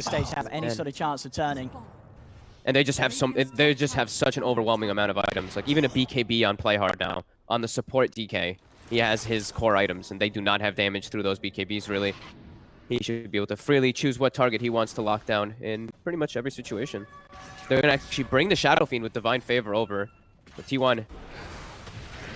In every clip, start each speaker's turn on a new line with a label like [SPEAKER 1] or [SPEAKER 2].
[SPEAKER 1] stage to have any sort of chance of turning.
[SPEAKER 2] And they just have they just have such an overwhelming amount of items. Like even a BKB on Play Hard now, on the support DK, he has his core items, and they do not have damage through those BKBs really. He should be able to freely choose what target he wants to lock down in pretty much every situation. They're going to actually bring the Shadow Fiend with Divine Favor over. But T1.
[SPEAKER 1] Let's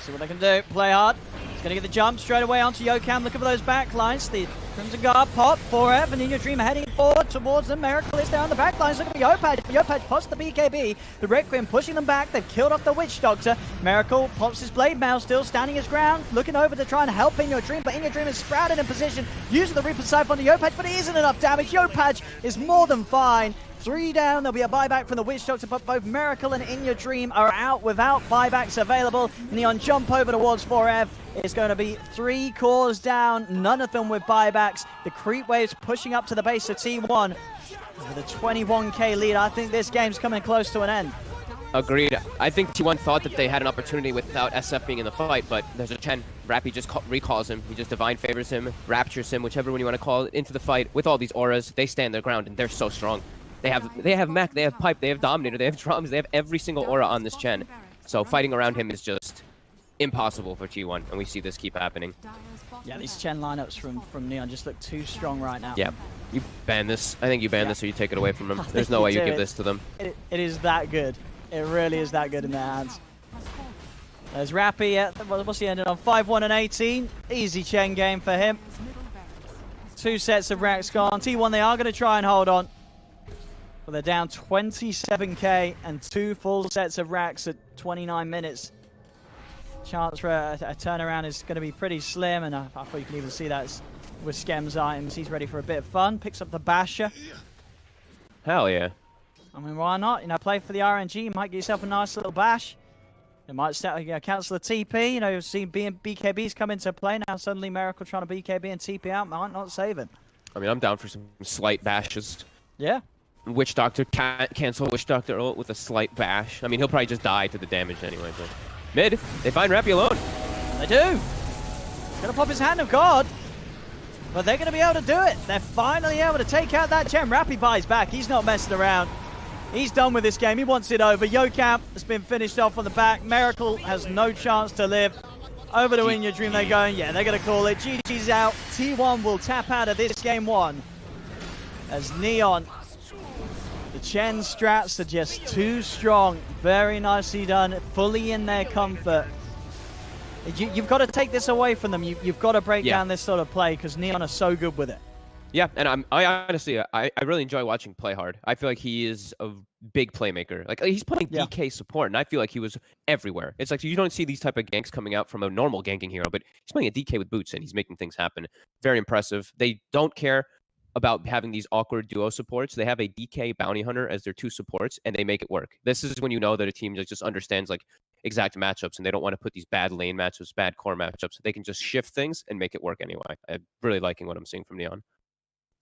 [SPEAKER 1] see what they can do. Play hard. He's going to get the jump straight away onto Yokam. Looking for those backlines. The Crimson Guard pop. 4F and In Your Dream heading forward towards them. Miracle is down the backlines. Look at Yopaj. Yopaj pops the BKB. The Requiem pushing them back. They've killed off the Witch Doctor. Miracle pops his Blade Mail, still standing his ground. Looking over to try and help In Your Dream. But In Your Dream is sprouted in position. Using the Reaper Siphon on Yopaj, but it isn't enough damage. Yopaj is more than fine. 3 down, there'll be a buyback from the Witch Doctor, but both Miracle and In Your Dream are out without buybacks available. Neon jump over towards 4F. It's going to be 3 cores down, none of them with buybacks. The creep waves pushing up to the base of T1 with a 21k lead. I think this game's coming close to an end.
[SPEAKER 2] Agreed. I think T1 thought that they had an opportunity without SF being in the fight, but there's a Chen. Rappy just recalls him. He just Divine Favors him, Raptures him, whichever one you want to call it, into the fight. With all these auras, they stand their ground, and they're so strong. They have Mech, they have Pipe, they have Dominator, they have Drums, they have every single aura on this Chen. So fighting around him is just impossible for T1, and we see this keep happening.
[SPEAKER 1] Yeah, these Chen lineups from Neon just look too strong right now.
[SPEAKER 2] Yeah, you ban this. I think you ban this or you take it away from them. There's no way you give this to them.
[SPEAKER 1] It is that good. It really is that good in their hands. There's Rappy. What's he ended on? 5-1 and 18. Easy Chen game for him. 2 sets of racks gone. T1, they are going to try and hold on. But they're down 27k and 2 full sets of racks at 29 minutes. Chance for a turnaround is going to be pretty slim, and I thought you can even see that with Skem's items. He's ready for a bit of fun. Picks up the Basher.
[SPEAKER 2] Hell yeah.
[SPEAKER 1] I mean, why not? You know, play for the RNG. You might get yourself a nice little bash. It might cancel the TP. You know, you've seen BKBs come into play now. Suddenly, Miracle trying to BKB and TP out might not save him.
[SPEAKER 2] I mean, I'm down for some slight bashes.
[SPEAKER 1] Yeah.
[SPEAKER 2] Witch Doctor can't cancel Witch Doctor ult with a slight bash. I mean, he'll probably just die to the damage anyway. But mid, they find Rappy alone.
[SPEAKER 1] They do. Gonna pop his Hand of God, but they're gonna be able to do it. They're finally able to take out that gem. Rappy buys back. He's not messing around. He's done with this game. He wants it over. Yokam has been finished off on the back. Miracle has no chance to live. Over to In Your Dream they go. Yeah, they're gonna call it. GG's out. T1 will tap out of this game 1 as Neon. The Chen strats are just too strong. Very nicely done. Fully in their comfort. You've got to take this away from them. You've got to break down this sort of play because Neon are so good with it.
[SPEAKER 2] Yeah, and I honestly, I really enjoy watching Play Hard. I feel like he is a big playmaker. Like, he's playing DK support, and I feel like he was everywhere. It's like you don't see these type of ganks coming out from a normal ganking hero, but he's playing a DK with boots, and he's making things happen. Very impressive. They don't care about having these awkward duo supports. They have a DK Bounty Hunter as their 2 supports, and they make it work. This is when you know that a team just understands like exact matchups, and they don't want to put these bad lane matchups, bad core matchups. They can just shift things and make it work anyway. I'm really liking what I'm seeing from Neon.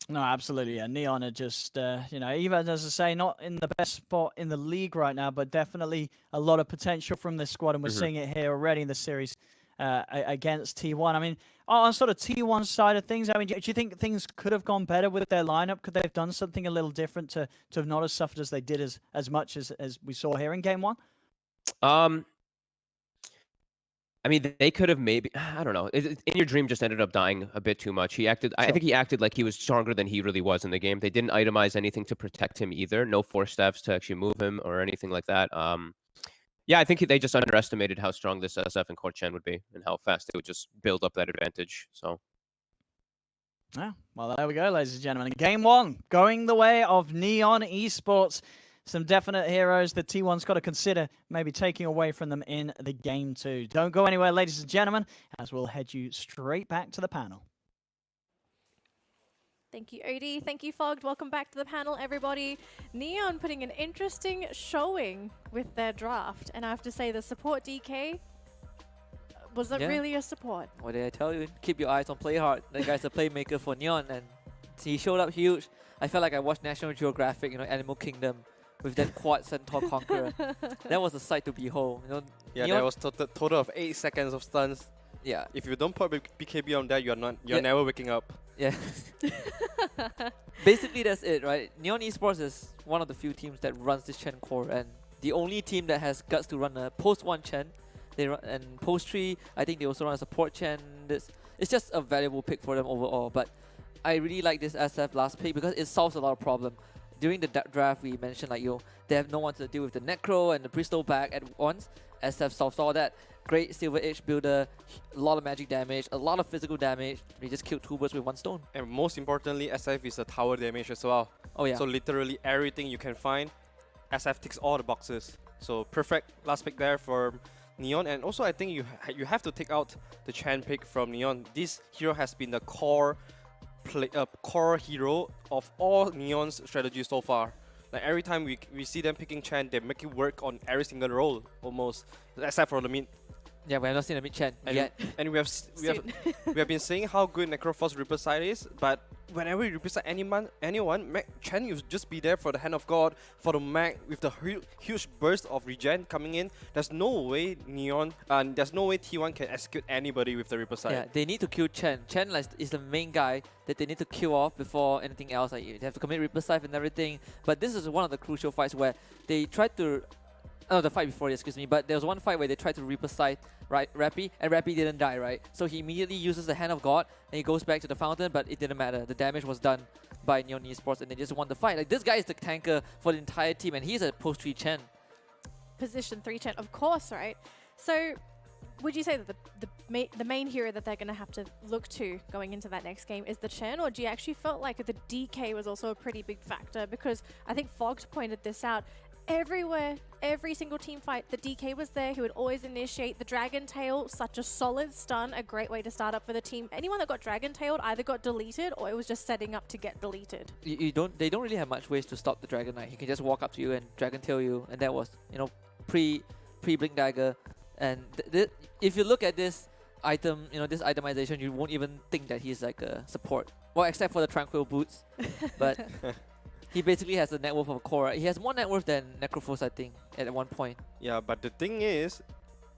[SPEAKER 1] No, absolutely. Yeah, Neon are just, you know, even as I say, not in the best spot in the league right now, but definitely a lot of potential from this squad, and we're seeing it here already in the series against T1. I mean, on sort of T1 side of things, I mean, do you think things could have gone better with their lineup? Could they have done something a little different to have not as suffered as they did as much as we saw here in game 1?
[SPEAKER 2] I mean, they could have maybe, I don't know. In Your Dream just ended up dying a bit too much. He acted, I think he acted like he was stronger than he really was in the game. They didn't itemize anything to protect him either. No force staffs to actually move him or anything like that. Yeah, I think they just underestimated how strong this SF and Core Chen would be and how fast they would just build up that advantage. So,
[SPEAKER 1] yeah, well, there we go, ladies and gentlemen. Game 1 going the way of Neon Esports. Some definite heroes that T1's got to consider maybe taking away from them in the game 2. Don't go anywhere, ladies and gentlemen, as we'll head you straight back to the panel.
[SPEAKER 3] Thank you, Odie. Thank you, Fogged. Welcome back to the panel, everybody. Neon putting an interesting showing with their draft. And I have to say, the support DK, was that really a support?
[SPEAKER 4] What did I tell you? Keep your eyes on Play Hard. That guy's a playmaker for Neon, and he showed up huge. I felt like I watched National Geographic, you know, Animal Kingdom, with that quad Centaur Conqueror. That was a sight to behold. You know,
[SPEAKER 5] yeah, there was total of 8 seconds of stuns.
[SPEAKER 4] Yeah.
[SPEAKER 5] If you don't put BKB on that, you're never waking up.
[SPEAKER 4] Yeah. basically that's it, right? Neon Esports is one of the few teams that runs this Chen core, and the only team that has guts to run a post 1 Chen. They run, and post 3, I think they also run a support Chen. It's just a valuable pick for them overall. But I really like this SF last pick because it solves a lot of problem. During the draft, we mentioned like, they have no one to deal with the Necro and the Bristol back at once. SF solves all that. Great Silver Age builder, a lot of magic damage, a lot of physical damage. They just killed 2 birds with 1 stone.
[SPEAKER 5] And most importantly, SF is a tower damage as well.
[SPEAKER 4] Oh yeah.
[SPEAKER 5] So literally everything you can find, SF ticks all the boxes. So perfect last pick there for Neon. And also I think you have to take out the Chen pick from Neon. This hero has been the core hero of all Neon's strategies so far. Like every time we see them picking Chen, they make it work on every single role almost, except for the mid.
[SPEAKER 4] Yeah, we have not seen a mid Chen yet.
[SPEAKER 5] And we have been saying how good Necroforce Reaper side is, but whenever you reaper side anyone, Chen will just be there for the Hand of God, for the mag with the huge burst of regen coming in. There's no way Neon, there's no way T1 can execute anybody with the Reaper side.
[SPEAKER 4] Yeah, they need to kill Chen. Chen is the main guy that they need to kill off before anything else. Like, they have to commit Reaper scythe and everything. But this is one of the crucial fights where they tried to. Oh, the fight before, excuse me. But there was one fight where they tried to Reaper scythe, right, Rappy, and Rappy didn't die, right? So he immediately uses the Hand of God and he goes back to the fountain, but it didn't matter. The damage was done by Neon Esports and they just won the fight. Like, this guy is the tanker for the entire team and he's a post 3 Chen.
[SPEAKER 3] Position 3 Chen, of course, right? So would you say that the main hero that they're going to have to look to going into that next game is the Chen, or do you actually felt like the DK was also a pretty big factor? Because I think Fogged pointed this out. Everywhere, every single team fight, the DK was there. He would always initiate the Dragon Tail, such a solid stun, a great way to start up for the team. Anyone that got Dragon Tailed either got deleted or it was just setting up to get deleted.
[SPEAKER 4] They don't really have much ways to stop the Dragon Knight. He can just walk up to you and Dragon Tail you, and that was, pre Blink Dagger. And if you look at this item, this itemization, you won't even think that he's like a support. Well, except for the Tranquil Boots, but. He basically has a net worth of a core. Right? He has more net worth than Necrophos, I think, at one point.
[SPEAKER 5] Yeah, but the thing is,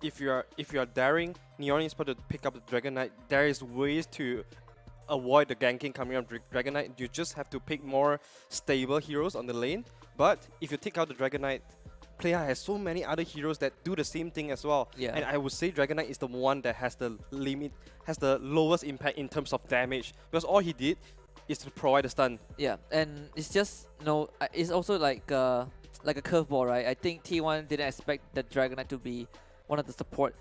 [SPEAKER 5] if you are daring Neon Esports to pick up the Dragon Knight, there is ways to avoid the ganking coming on Dragon Knight. You just have to pick more stable heroes on the lane. But if you take out the Dragon Knight, player has so many other heroes that do the same thing as well.
[SPEAKER 4] Yeah.
[SPEAKER 5] And I would say Dragon Knight is the one that has the lowest impact in terms of damage, because all he did is to provide a stun.
[SPEAKER 4] Yeah, and it's just it's also like a curveball, right? I think T1 didn't expect the Dragon Knight to be one of the support.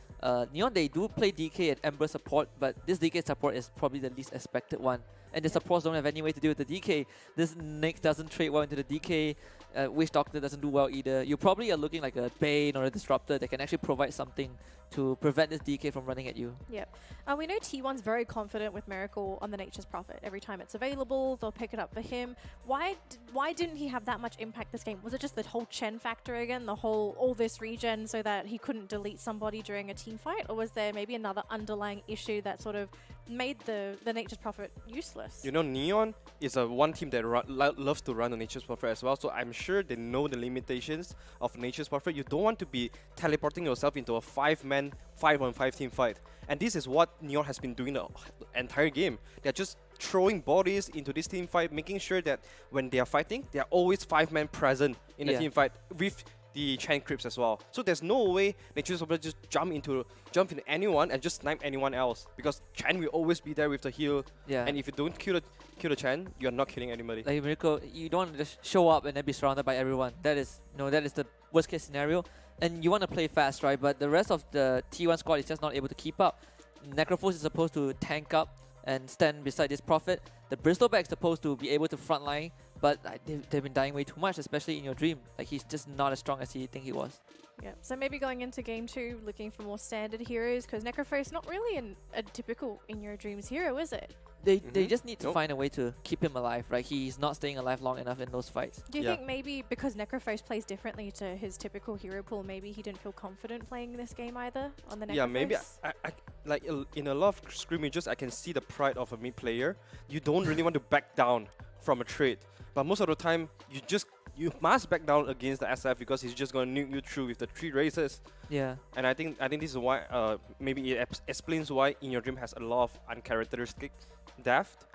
[SPEAKER 4] Neon, they do play DK and Ember support, but this DK support is probably the least expected one. And the supports don't have any way to deal with the DK. This Nyx doesn't trade well into the DK. Witch Doctor doesn't do well either. You probably are looking like a Bane or a Disruptor that can actually provide something to prevent this DK from running at you.
[SPEAKER 3] Yep. We know T1's very confident with Miracle on the Nature's Prophet. Every time it's available, they'll pick it up for him. Why didn't he have that much impact this game? Was it just the whole Chen factor again, all this regen so that he couldn't delete somebody during a team fight? Or was there maybe another underlying issue that sort of made the Nature's Prophet useless?
[SPEAKER 5] Neon is one team that loves to run the Nature's Prophet as well, so I'm sure they know the limitations of Nature's Prophet. You don't want to be teleporting yourself into a 5-man 5-on-5 team fight. And this is what Neon has been doing the entire game. They're just throwing bodies into this team fight, making sure that when they are fighting, they are always 5-man present in the team fight with the Chen creeps as well. So there's no way Nature's Prophet just jump into anyone and just snipe anyone else, because Chen will always be there with the heal.
[SPEAKER 4] Yeah.
[SPEAKER 5] And if you don't kill the Chen, you're not killing anybody.
[SPEAKER 4] Like Miracle, you don't want to just show up and then be surrounded by everyone. That is the worst case scenario. And you want to play fast, right? But the rest of the T1 squad is just not able to keep up. Necrophos is supposed to tank up and stand beside this Prophet. The Bristleback is supposed to be able to frontline, but they've been dying way too much, especially in your dream. Like, he's just not as strong as you think he was.
[SPEAKER 3] Yeah, so maybe going into game 2, looking for more standard heroes, because Necrophos not really a typical in your dreams hero, is it?
[SPEAKER 4] They just need to find a way to keep him alive, right? He's not staying alive long enough in those fights.
[SPEAKER 3] Do you think maybe because Necrophos plays differently to his typical hero pool, maybe he didn't feel confident playing this game either on the Necrophos?
[SPEAKER 5] Yeah, maybe I like in a lot of scrimmages, I can see the pride of a mid player. You don't really want to back down from a trade, but most of the time you must back down against the SF because he's just going to nuke you through with the 3 races.
[SPEAKER 4] Yeah.
[SPEAKER 5] And I think this is why maybe it explains why In Your Dream has a lot of uncharacteristic depth.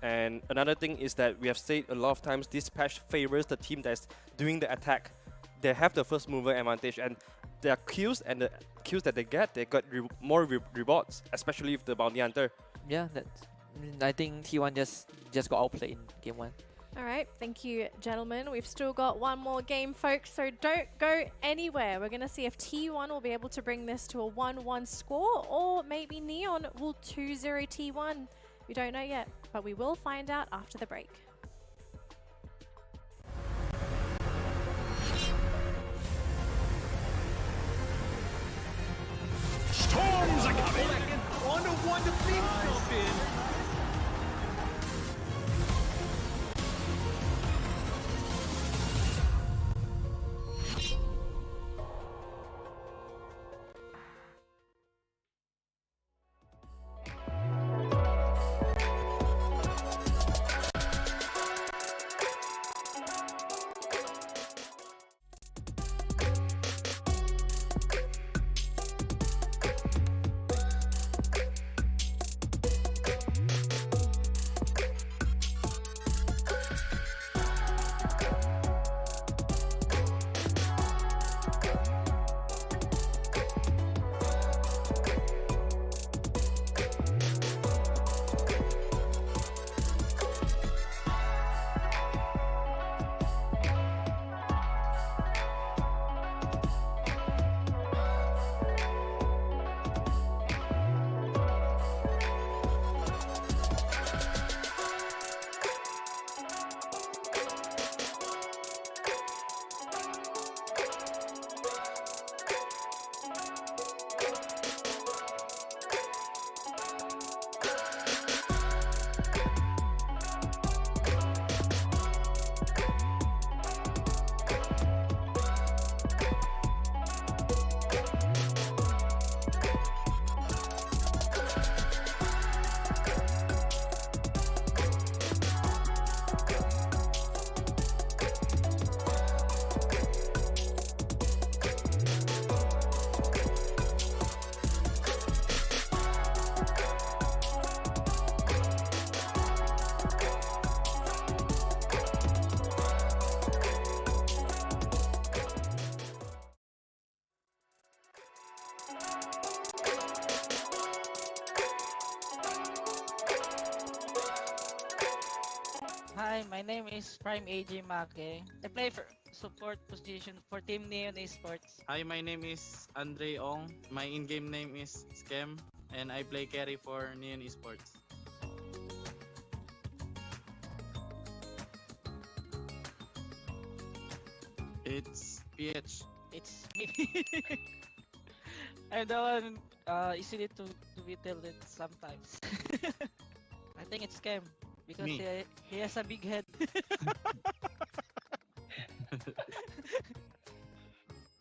[SPEAKER 5] And another thing is that we have said a lot of times this patch favors the team that's doing the attack. They have the first mover advantage, and their kills and the kills that they got more rewards, especially with the bounty hunter.
[SPEAKER 4] Yeah, I think T1 just got outplayed in game 1.
[SPEAKER 3] All right, thank you, gentlemen. We've still got one more game, folks, so don't go anywhere. We're going to see if T1 will be able to bring this to a 1-1 score, or maybe Neon will 2-0 T1. We don't know yet, but we will find out after the break.
[SPEAKER 6] Storms are coming! One-to-one defeat champion!
[SPEAKER 7] Hi, my name is Prime AJ Make. I play for support position for Team Neon Esports.
[SPEAKER 8] Hi, my name is Andre Ong. My in-game name is Scam, and I play carry for Neon Esports. It's PH.
[SPEAKER 7] It's me. I'm the one easily to be tilted sometimes. I think it's Cam because
[SPEAKER 8] Me.
[SPEAKER 7] he has a big head.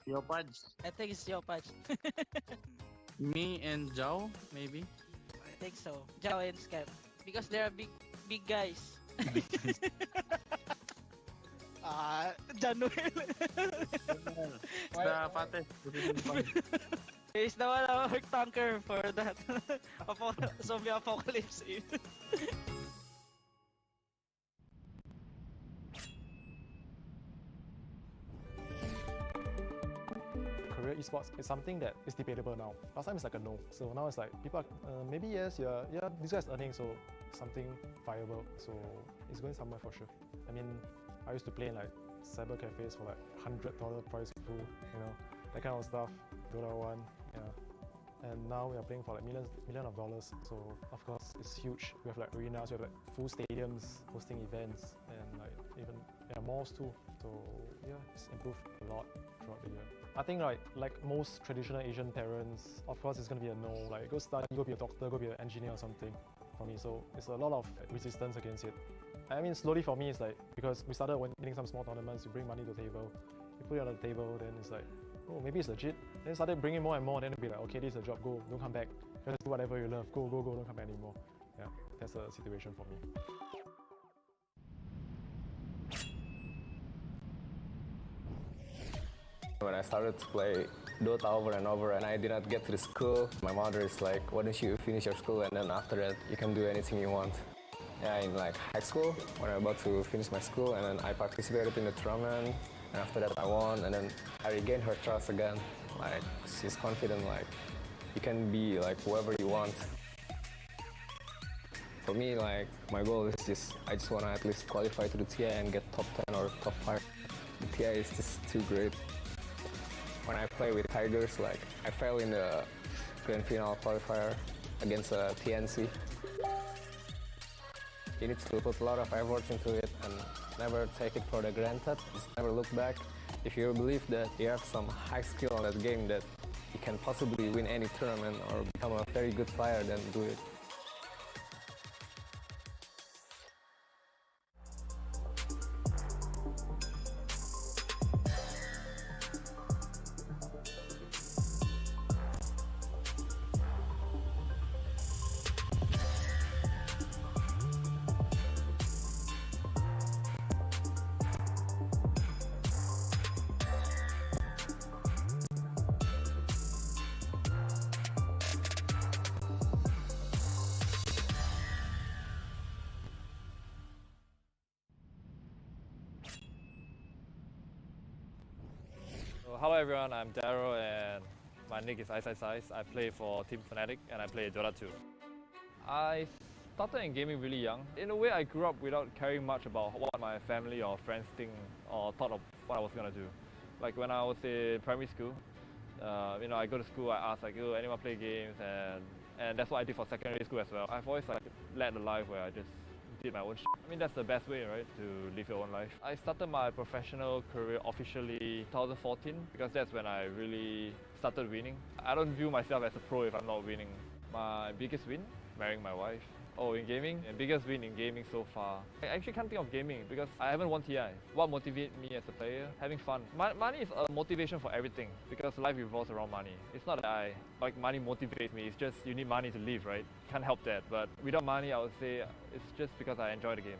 [SPEAKER 8] Yo, Pudge.
[SPEAKER 7] I think it's Yopaj.
[SPEAKER 8] Me and Zhao, maybe.
[SPEAKER 7] I think so. Jao and Scam because they're big guys. Januel.
[SPEAKER 8] The Pate.
[SPEAKER 7] He's the one who tanker for that zombie apocalypse.
[SPEAKER 9] Career esports is something that is debatable now. Last time it's like a no, so now it's like people are, maybe yes, yeah, this guy's earning, so something viable, so it's going somewhere for sure. I mean, I used to play in like cyber cafes for like $100 price pool, you know, that kind of stuff. Dota 1, yeah. And now we are playing for like million of dollars, so of course it's huge. We have like arenas, we have like full stadiums hosting events, and like even malls too. So yeah, it's improved a lot throughout the year. I think like most traditional Asian parents, of course it's gonna be a no. Like go study, go be a doctor, go be an engineer or something for me. So it's a lot of resistance against it. I mean, slowly for me, it's like because we started winning some small tournaments, you bring money to the table, you put it on the table, then it's like, oh, maybe it's legit. Then started bringing more and more, then it'll be like, okay, this is a job, go, don't come back. Just do whatever you love, go, don't come back anymore. Yeah, that's the situation for me.
[SPEAKER 10] When I started to play Dota over and over and I did not get to the school, my mother is like, why don't you finish your school and then after that you can do anything you want. Yeah, in like high school, when I'm about to finish my school, and then I participated in the tournament, and after that I won, and then I regained her trust again. Like, she's confident, like, you can be like whoever you want. For me, like, my goal is just, I just want to at least qualify to the TI and get top 10 or top 5. The TI is just too great. When I play with Tigers, like, I fell in the grand final qualifier against TNC. You need to put a lot of effort into it and never take it for granted. Just never look back. If you believe that you have some high skill on that game that you can possibly win any tournament or become a very good player, then do it.
[SPEAKER 11] Hello everyone, I'm Daryl and my nick is Ice. I play for Team Fnatic and I play Dota 2. I started in gaming really young. In a way, I grew up without caring much about what my family or friends think or thought of what I was gonna do. Like when I was in primary school, I go to school, I ask like, oh, anyone play games, and that's what I did for secondary school as well. I've always like led a life where I just did my own shit. I mean, that's the best way, right, to live your own life. I started my professional career officially 2014 because that's when I really started winning. I don't view myself as a pro if I'm not winning. My biggest win, marrying my wife. Oh, in gaming? The biggest win in gaming so far. I actually can't think of gaming because I haven't won TI. What motivates me as a player? Having fun. Money is a motivation for everything because life revolves around money. It's not that money motivates me, it's just you need money to live, right? Can't help that. But without money, I would say it's just because I enjoy the game.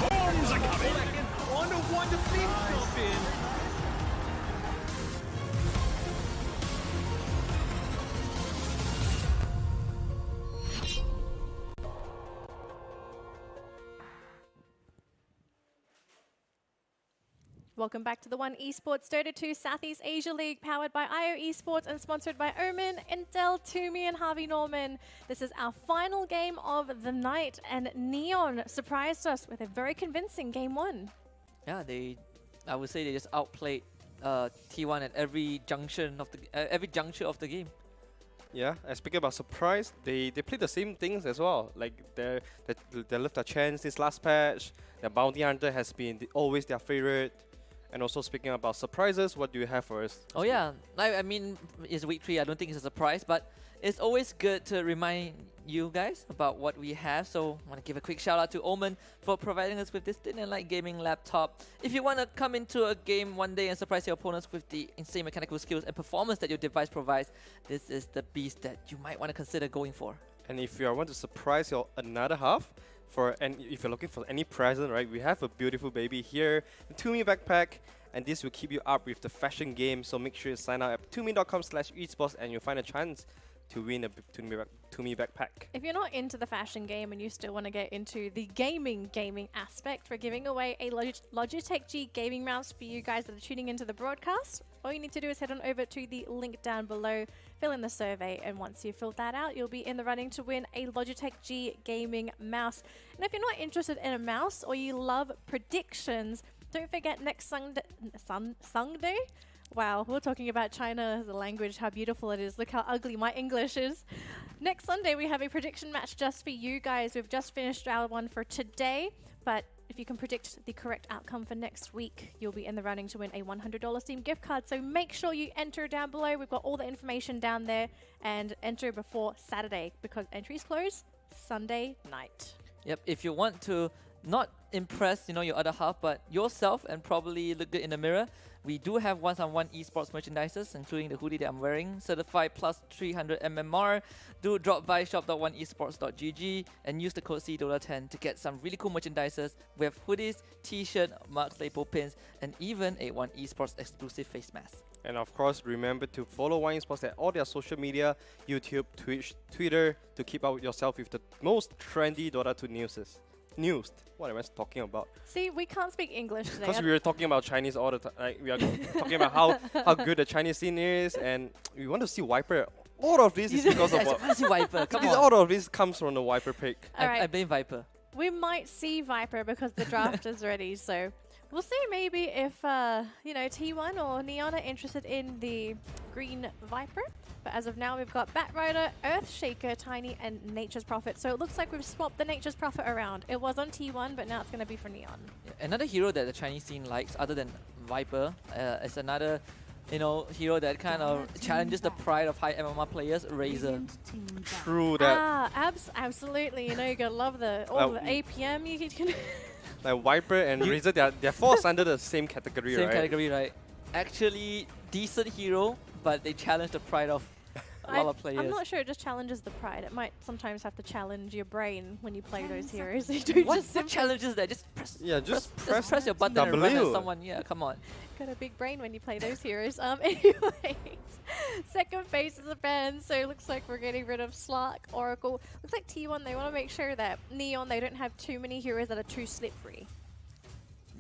[SPEAKER 6] Storms are coming! One-to-one defeat champion!
[SPEAKER 3] Welcome back to the One Esports Dota 2 Southeast Asia League, powered by IO Esports and sponsored by Omen, Intel, Toomey, and Harvey Norman. This is our final game of the night, and Neon surprised us with a very convincing game one.
[SPEAKER 4] Yeah, I would say they just outplayed T1 at every juncture of the game.
[SPEAKER 5] Yeah, and speaking about surprise, they play the same things as well. Like they left a chance this last patch. The bounty hunter has been always their favorite. And also speaking about surprises, what do you have for us?
[SPEAKER 4] Oh yeah, I mean, it's week 3. I don't think it's a surprise, but it's always good to remind you guys about what we have. So I want to give a quick shout out to Omen for providing us with this thin and light gaming laptop. If you want to come into a game one day and surprise your opponents with the insane mechanical skills and performance that your device provides, this is the beast that you might want to consider going for.
[SPEAKER 5] And if you want to surprise your another half, and if you're looking for any present, right, we have a beautiful baby here, the Tumi backpack, and this will keep you up with the fashion game. So make sure you sign up at tumi.com/esports and you'll find a chance to win a Tumi backpack.
[SPEAKER 3] If you're not into the fashion game and you still want to get into the gaming aspect, we're giving away a Logitech G gaming mouse for you guys that are tuning into the broadcast. All you need to do is head on over to the link down below, fill in the survey, and once you've filled that out, you'll be in the running to win a Logitech G gaming mouse. And if you're not interested in a mouse or you love predictions, don't forget next Sunday. Wow, we're talking about China as a language, how beautiful it is. Look how ugly my English is. Next Sunday, we have a prediction match just for you guys. We've just finished our one for today, but if you can predict the correct outcome for next week, you'll be in the running to win a $100 Steam gift card. So make sure you enter down below. We've got all the information down there, and enter before Saturday because entries close Sunday night.
[SPEAKER 4] Yep, if you want to not impress, your other half, but yourself and probably look good in the mirror, we do have one-on-one esports merchandises, including the hoodie that I'm wearing, certified plus 300 MMR. Do drop by shop.oneesports.gg and use the code CDOTA10 to get some really cool merchandises. We have hoodies, t-shirt, marks, label pins, and even a One Esports exclusive face mask.
[SPEAKER 5] And of course, remember to follow One Esports at all their social media, YouTube, Twitch, Twitter, to keep up with yourself with the most trendy Dota 2 news. What am I talking about?
[SPEAKER 3] See, we can't speak English today.
[SPEAKER 5] Because we were talking about Chinese all the time. Like, we are talking about how good the Chinese scene is, and we want to see Viper. All of this is because of what?
[SPEAKER 4] I see Viper. Come on.
[SPEAKER 5] All of this comes from the Viper pick.
[SPEAKER 4] I blame Viper.
[SPEAKER 3] We might see Viper because the draft is ready, so we'll see maybe if T1 or Neon are interested in the green Viper. But as of now, we've got Batrider, Earthshaker, Tiny, and Nature's Prophet. So it looks like we've swapped the Nature's Prophet around. It was on T1, but now it's going to be for Neon.
[SPEAKER 4] Yeah, another hero that the Chinese scene likes, other than Viper, is another hero that kind of challenges the pride of high MMR players, Razor.
[SPEAKER 5] True that.
[SPEAKER 3] Absolutely. You gotta love the APM you can.
[SPEAKER 5] Like Viper and Razor, they're forced under the same category, right?
[SPEAKER 4] Same category, right? Actually, decent hero, but they challenge the pride of a lot of players.
[SPEAKER 3] I'm not sure it just challenges the pride. It might sometimes have to challenge your brain when you play those heroes.
[SPEAKER 4] What challenges that? Just press your button
[SPEAKER 5] W.
[SPEAKER 4] and run at someone. Yeah, come on.
[SPEAKER 3] Got a big brain when you play those heroes. Anyways, second phase is a ban, so it looks like we're getting rid of Slark, Oracle. Looks like T1, they want to make sure that Neon, they don't have too many heroes that are too slippery.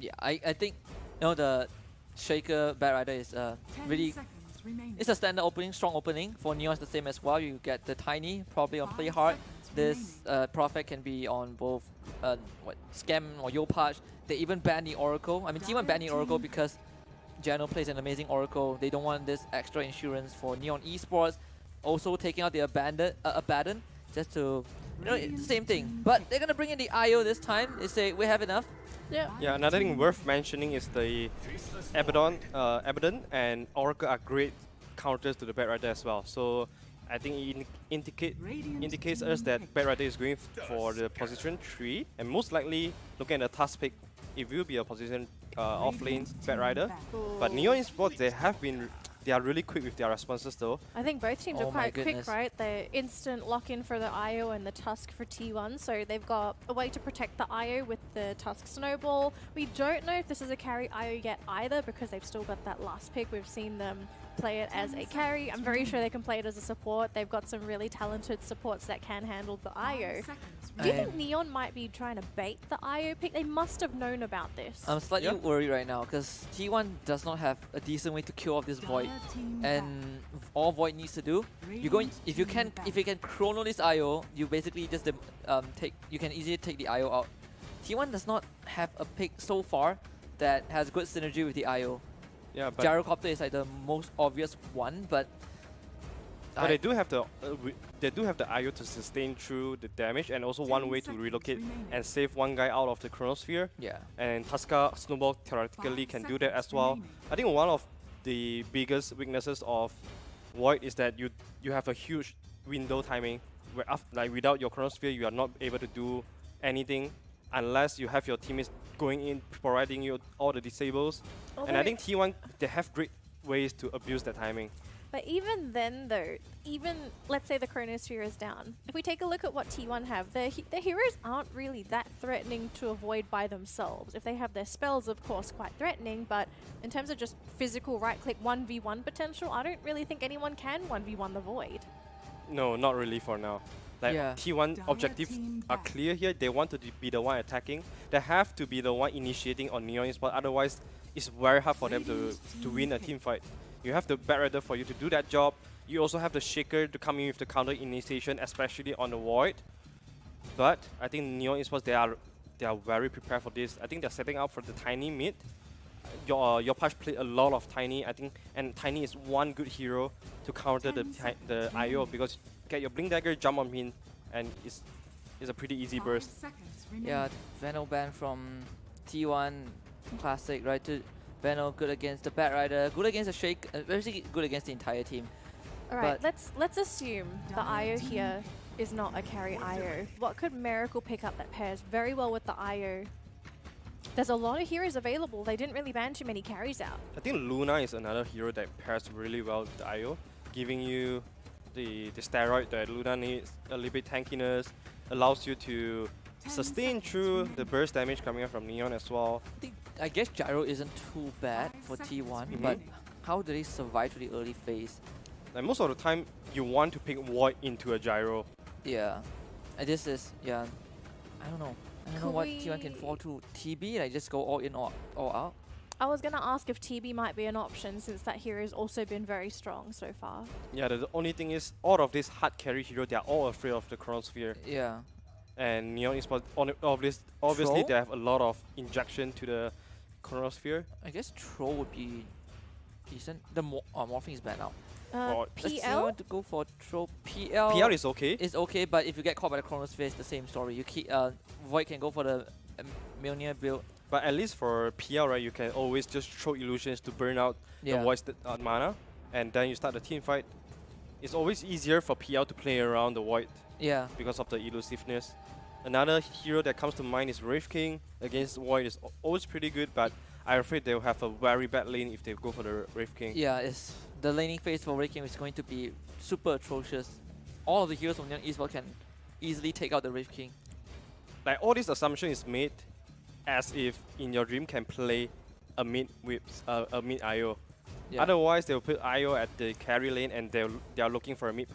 [SPEAKER 4] Yeah, I think the Shaker Batrider is really. It's a standard opening, strong opening. For Neon, it's the same as well. You get the Tiny, probably on Play Hard. This Prophet can be on both Scam or Yopaj. They even ban the Oracle. I mean, T1 banned the Oracle because Jano plays an amazing Oracle. They don't want this extra insurance for Neon Esports. Also taking out the Abaddon just to, it's the same thing. But they're going to bring in the IO this time. They say, we have enough.
[SPEAKER 5] Yeah, another thing worth mentioning is the Abaddon and Oracle are great counters to the Batrider as well. So I think it indicates us that Batrider is going for the position 3, and most likely looking at the task pick, it will be a position off lane Batrider. But Neon Esports, they are really quick with their responses though.
[SPEAKER 3] I think both teams are quite quick, right? They're instant lock-in for the IO and the Tusk for T1, so they've got a way to protect the IO with the Tusk Snowball. We don't know if this is a carry IO yet either because they've still got that last pick. We've seen them play it as a carry. I'm very sure they can play it as a support. They've got some really talented supports that can handle the IO. Do you think Neon might be trying to bait the IO pick? They must have known about this.
[SPEAKER 4] I'm slightly worried right now because T1 does not have a decent way to kill off this Void, and all Void needs to do, if you can chrono this IO, you basically just you can easily take the IO out. T1 does not have a pick so far that has good synergy with the IO.
[SPEAKER 5] Yeah, but
[SPEAKER 4] Gyrocopter is like the most obvious one, but
[SPEAKER 5] But they do have the IO to sustain through the damage, and also one way to relocate and save one guy out of the chronosphere.
[SPEAKER 4] Yeah.
[SPEAKER 5] And Tuska Snowball theoretically can do that as well. I think one of the biggest weaknesses of Void is that you have a huge window timing where like without your chronosphere you are not able to do anything unless you have your teammates going in providing you all the disables. And I think T1 they have great ways to abuse that timing.
[SPEAKER 3] But even then, though, even let's say the chronosphere is down, if we take a look at what T1 have, their heroes aren't really that threatening to avoid by themselves. If they have their spells, of course, quite threatening, but in terms of just physical right-click 1v1 potential, I don't really think anyone can 1v1 the Void.
[SPEAKER 5] No, not really for now. Like T1 objectives are clear here. They want to be the one attacking. They have to be the one initiating on Neon Esports. Otherwise, it's very hard for them to win a team fight. You have the Batrider for you to do that job. You also have the Shaker to come in with the counter initiation, especially on the Void. But I think Neon Esports they are very prepared for this. I think they're setting up for the Tiny mid. Your Pash played a lot of Tiny, I think, and Tiny is one good hero to counter the IO because get your Blink Dagger, jump on him, and it's a pretty easy burst.
[SPEAKER 4] Yeah, Veno ban from T1 Classic, right? To Veno, good against the Batrider, good against the Shake, basically good against the entire team.
[SPEAKER 3] Alright, let's assume the IO here is not a carry IO. What could Miracle pick up that pairs very well with the IO? There's a lot of heroes available. They didn't really ban too many carries out.
[SPEAKER 5] I think Luna is another hero that pairs really well with the IO, giving you the steroid that Luna needs, a little bit tankiness, allows you to sustain through the burst damage coming out from Neon as well.
[SPEAKER 4] I guess Gyro isn't too bad for T1, but how do they survive to the early phase?
[SPEAKER 5] Like most of the time, you want to pick Void into a Gyro.
[SPEAKER 4] Yeah, and this is, I don't know. I don't know what T1 can fall to. TB, like just go all in or all out?
[SPEAKER 3] I was going to ask if TB might be an option since that hero has also been very strong so far.
[SPEAKER 5] Yeah, the only thing is, all of these hard carry heroes, they are all afraid of the Chronosphere.
[SPEAKER 4] Yeah.
[SPEAKER 5] And Neon Esports, obviously they have a lot of injection to the Chronosphere.
[SPEAKER 4] I guess Troll would be decent. The Morphing is bad now.
[SPEAKER 3] PL?
[SPEAKER 4] Want to go for Troll.
[SPEAKER 5] PL is okay.
[SPEAKER 4] It's okay, but if you get caught by the Chronosphere, it's the same story. You keep Void can go for the Mjolnir build.
[SPEAKER 5] But at least for PL, right, you can always just throw illusions to burn out the Void's mana, and then you start the team fight. It's always easier for PL to play around the Void.
[SPEAKER 4] Yeah.
[SPEAKER 5] Because of the elusiveness. Another hero that comes to mind is Wraith King against Void is always pretty good, but I'm afraid they'll have a very bad lane if they go for the Wraith King.
[SPEAKER 4] Yeah, the laning phase for Wraith King is going to be super atrocious. All of the heroes from Young Esports can easily take out the Wraith King.
[SPEAKER 5] Like all this assumption is made as if in your dream can play a mid with a mid IO. Yeah. Otherwise, they'll put IO at the carry lane and they are looking for a mid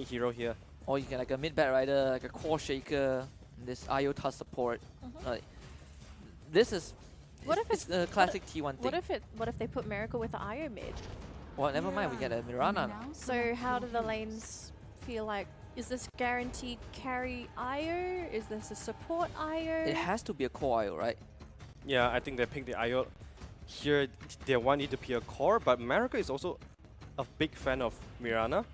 [SPEAKER 5] hero here.
[SPEAKER 4] Or you can like a mid Batrider, like a core shaker, this IO touch support. This is it's a classic T1 thing.
[SPEAKER 3] What if they put Miracle with the IO mid?
[SPEAKER 4] Well, never mind, we get a Mirana now.
[SPEAKER 3] So how do the lanes feel like? Is this guaranteed carry IO? Is this a support IO?
[SPEAKER 4] It has to be a core IO, right?
[SPEAKER 5] Yeah, I think they picked the IO. Here, they want it to be a core, but Miracle is also a big fan of Mirana.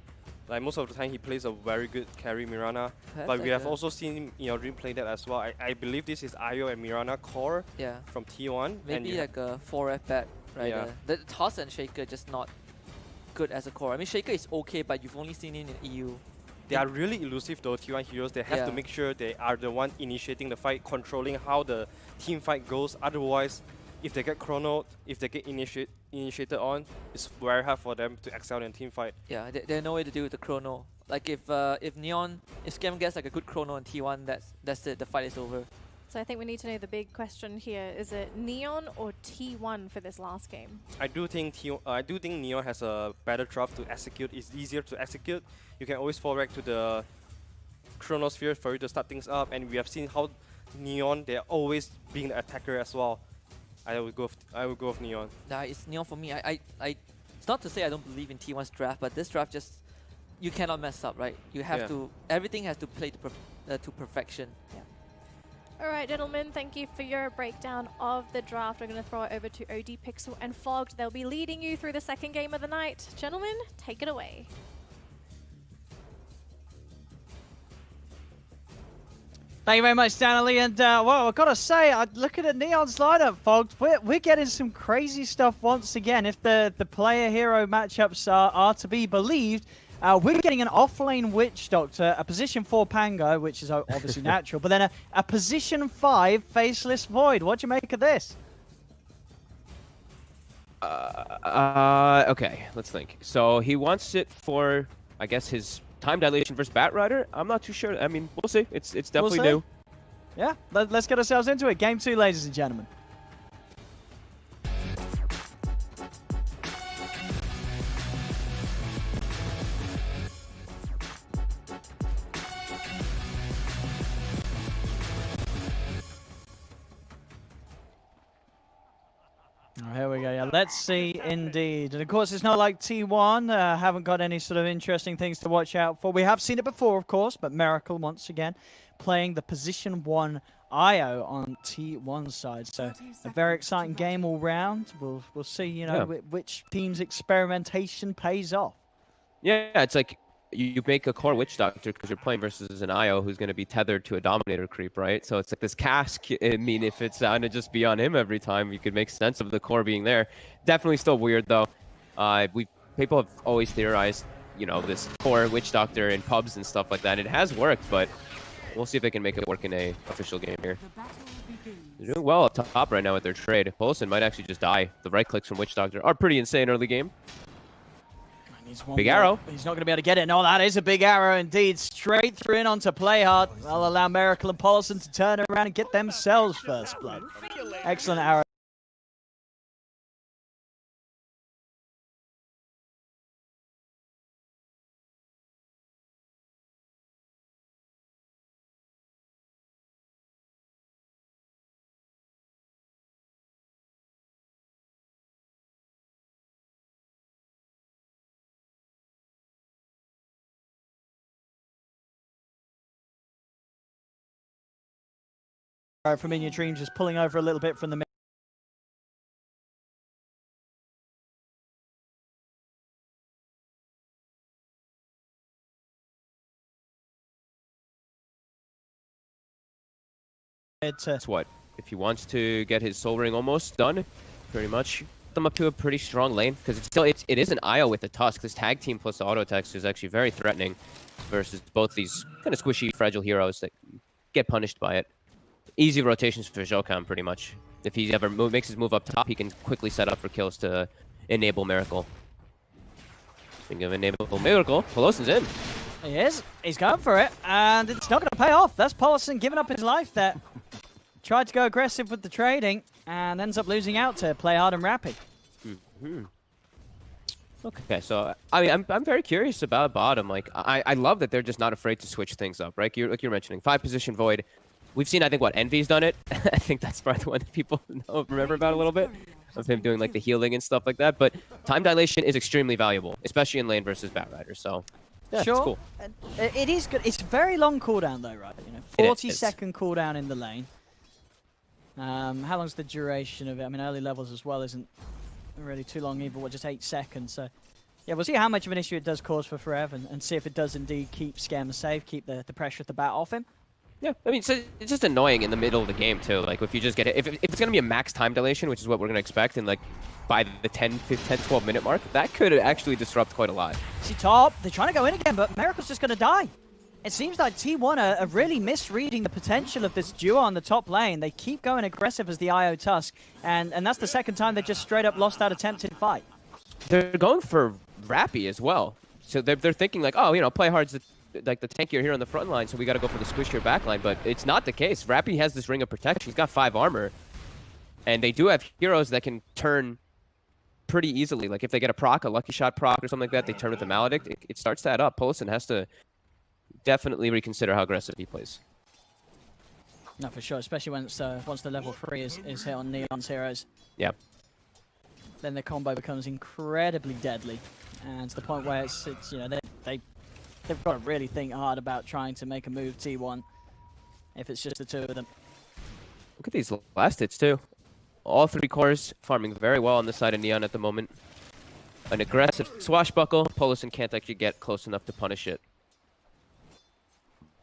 [SPEAKER 5] Like most of the time, he plays a very good carry Mirana. But we have also seen him in your dream play that as well. I believe this is IO and Mirana core from T1.
[SPEAKER 4] Maybe like a 4F bat, right?
[SPEAKER 5] Yeah.
[SPEAKER 4] The Toss and Shaker just not good as a core. I mean, Shaker is okay, but you've only seen it in EU.
[SPEAKER 5] They are really elusive though, T1 heroes. They have to make sure they are the one initiating the fight, controlling how the team fight goes. Otherwise, if they get chronoed, if they get initiated on, it's very hard for them to excel in team fight.
[SPEAKER 4] Yeah, there's no way to deal with the chrono. Like if Scam gets like a good chrono in T1, that's it. The fight is over.
[SPEAKER 3] So I think we need to know the big question here: is it Neon or T1 for this last game?
[SPEAKER 5] I do think Neon has a better draft to execute. It's easier to execute. You can always fall back to the Chronosphere for you to start things up, and we have seen how Neon, they're always being the attacker as well. I would go with Neon.
[SPEAKER 4] Nah, it's Neon for me. It's not to say I don't believe in T1's draft, but this draft just you cannot mess up, right? You have to everything has to play to perfection. Yeah.
[SPEAKER 3] All right, gentlemen, thank you for your breakdown of the draft. We're going to throw it over to OD Pixel and Fogged. They'll be leading you through the second game of the night. Gentlemen, take it away.
[SPEAKER 1] Thank you very much, Stanley. And, well, I've got to say, looking at Neon's lineup, folks, we're getting some crazy stuff once again. If the player-hero matchups are to be believed, we're getting an off-lane Witch Doctor, a position 4 Pango, which is obviously natural, but then a position 5 Faceless Void. What do you make of this?
[SPEAKER 2] Okay, let's think. So he wants it for, I guess, his time dilation versus Batrider. I'm not too sure. I mean, we'll see. It's definitely new.
[SPEAKER 1] Yeah, let's get ourselves into it. Game 2, ladies and gentlemen. Oh, here we go. Yeah, let's see indeed. And of course, it's not like T1. Haven't got any sort of interesting things to watch out for. We have seen it before, of course, but Miracle once again playing the position 1 IO on T1 side. So a very exciting game all round. We'll see, you know, which team's experimentation pays off.
[SPEAKER 2] Yeah, it's like you make a core Witch Doctor because you're playing versus an IO who's going to be tethered to a Dominator creep, right? So it's like this cask. I mean, if it's going to just be on him every time, you could make sense of the core being there. Definitely still weird, though. People have always theorized, you know, this core Witch Doctor in pubs and stuff like that. It has worked, but we'll see if they can make it work in a official game here. They're doing well up top right now with their trade. Polson might actually just die. The right clicks from Witch Doctor are pretty insane early game. Big arrow.
[SPEAKER 1] He's not going to be able to get it. No, that is a big arrow indeed. Straight through in onto Playhard. I'll allow Miracle and Paulson to turn around and get themselves first blood. Excellent arrow. From In Your Dreams, just pulling over a little bit from the middle.
[SPEAKER 2] It's what? If he wants to get his Soul Ring almost done, pretty much, them up to a pretty strong lane, because it is an IO with a Tusk. This tag team plus the auto text is actually very threatening versus both these kind of squishy, fragile heroes that get punished by it. Easy rotations for Jokam, pretty much. If he ever makes his move up top, he can quickly set up for kills to enable Miracle. Speaking of enable Miracle, Poloson's in.
[SPEAKER 1] He is. He's going for it, and it's not going to pay off. That's Paulson giving up his life there. Tried to go aggressive with the trading, and ends up losing out to Playhard and Rappy.
[SPEAKER 2] Okay, so I mean, I'm very curious about bottom. Like, I love that they're just not afraid to switch things up, right? Like you're mentioning, 5 position Void. We've seen, I think, what, Envy's done it. I think that's probably the one that people remember about a little bit, of him doing like the healing and stuff like that. But time dilation is extremely valuable, especially in lane versus Batrider. So yeah,
[SPEAKER 1] sure.
[SPEAKER 2] It's cool.
[SPEAKER 1] It is good. It's a very long cooldown though, right? You know, 40-second cooldown in the lane. How long's the duration of it? I mean, early levels as well isn't really too long either. What, just 8 seconds? So yeah, we'll see how much of an issue it does cause for Forever, and see if it does indeed keep Scam safe, keep the pressure at the bat off him.
[SPEAKER 2] Yeah, I mean, so it's just annoying in the middle of the game, too. Like, if you just get it, if it's going to be a max time dilation, which is what we're going to expect, and like, by the 10, 12 minute mark, that could actually disrupt quite a lot.
[SPEAKER 1] See top, they're trying to go in again, but Miracle's just going to die. It seems like T1 are really misreading the potential of this duo on the top lane. They keep going aggressive as the IO Tusk, and that's the second time they just straight up lost that attempted fight.
[SPEAKER 2] They're going for Rappy as well. So they're thinking like, oh, you know, Playhard's like the tankier here on the front line, so we got to go for the squishier back line, but it's not the case. Rappy has this ring of protection. He's got 5 armor, and they do have heroes that can turn pretty easily. Like if they get a proc, a lucky shot proc or something like that, they turn with the Maledict. It starts to add up. Polson has to definitely reconsider how aggressive he plays.
[SPEAKER 1] No, for sure, especially once the level 3 is hit on Neon's heroes.
[SPEAKER 2] Yeah.
[SPEAKER 1] Then the combo becomes incredibly deadly, and to the point where it's you know, they've got to really think hard about trying to make a move T1 if it's just the 2 of them.
[SPEAKER 2] Look at these last hits too. All 3 cores farming very well on the side of Neon at the moment. An aggressive swashbuckle. Polson can't actually get close enough to punish it.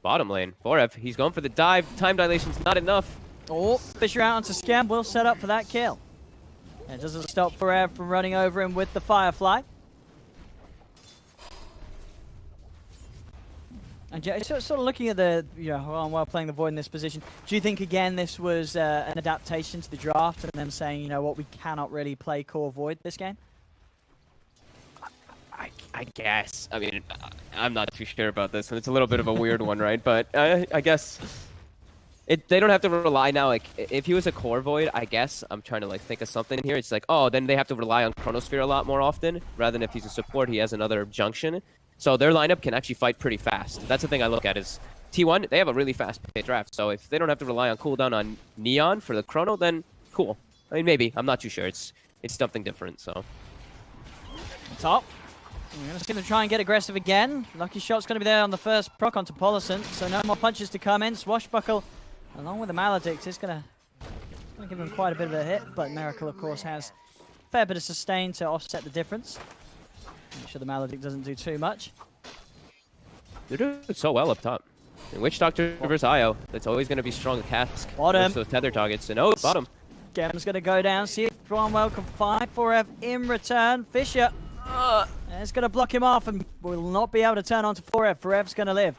[SPEAKER 2] bottom lane. Forev, he's going for the dive. Time dilation's not enough.
[SPEAKER 1] Oh, Fisher out onto Scam. Will set up for that kill. It doesn't stop Forev from running over him with the Firefly. And sort of looking at the, while playing the Void in this position, do you think, again, this was an adaptation to the draft and them saying, you know what, we cannot really play core Void this game?
[SPEAKER 2] I guess. I mean, I'm not too sure about this one. It's a little bit of a weird one, right? But I guess they don't have to rely now. Like, if he was a core Void, I guess, I'm trying to like think of something here. It's like, oh, then they have to rely on Chronosphere a lot more often, rather than if he's a support, he has another junction. So their lineup can actually fight pretty fast. That's the thing I look at is T1, they have a really fast draft. So if they don't have to rely on cooldown on Neon for the Chrono, then cool. I mean, maybe. I'm not too sure. It's something different, so.
[SPEAKER 1] Top. We're going to see them try and get aggressive again. Lucky shot's going to be there on the first proc onto Polisson. So no more punches to come in. Swashbuckle, along with the Maledict, is going to give him quite a bit of a hit. But Miracle, of course, has a fair bit of sustain to offset the difference. Make sure the Maledict doesn't do too much.
[SPEAKER 2] They're doing so well up top. And Witch Doctor versus Io, that's always going to be strong cask.
[SPEAKER 1] Bottom.
[SPEAKER 2] Those tether targets. And oh, bottom.
[SPEAKER 1] Gem's going to go down, see if Bromwell can find Forev in return. Fisher is going to block him off and will not be able to turn on to Forev. Forev's going to live.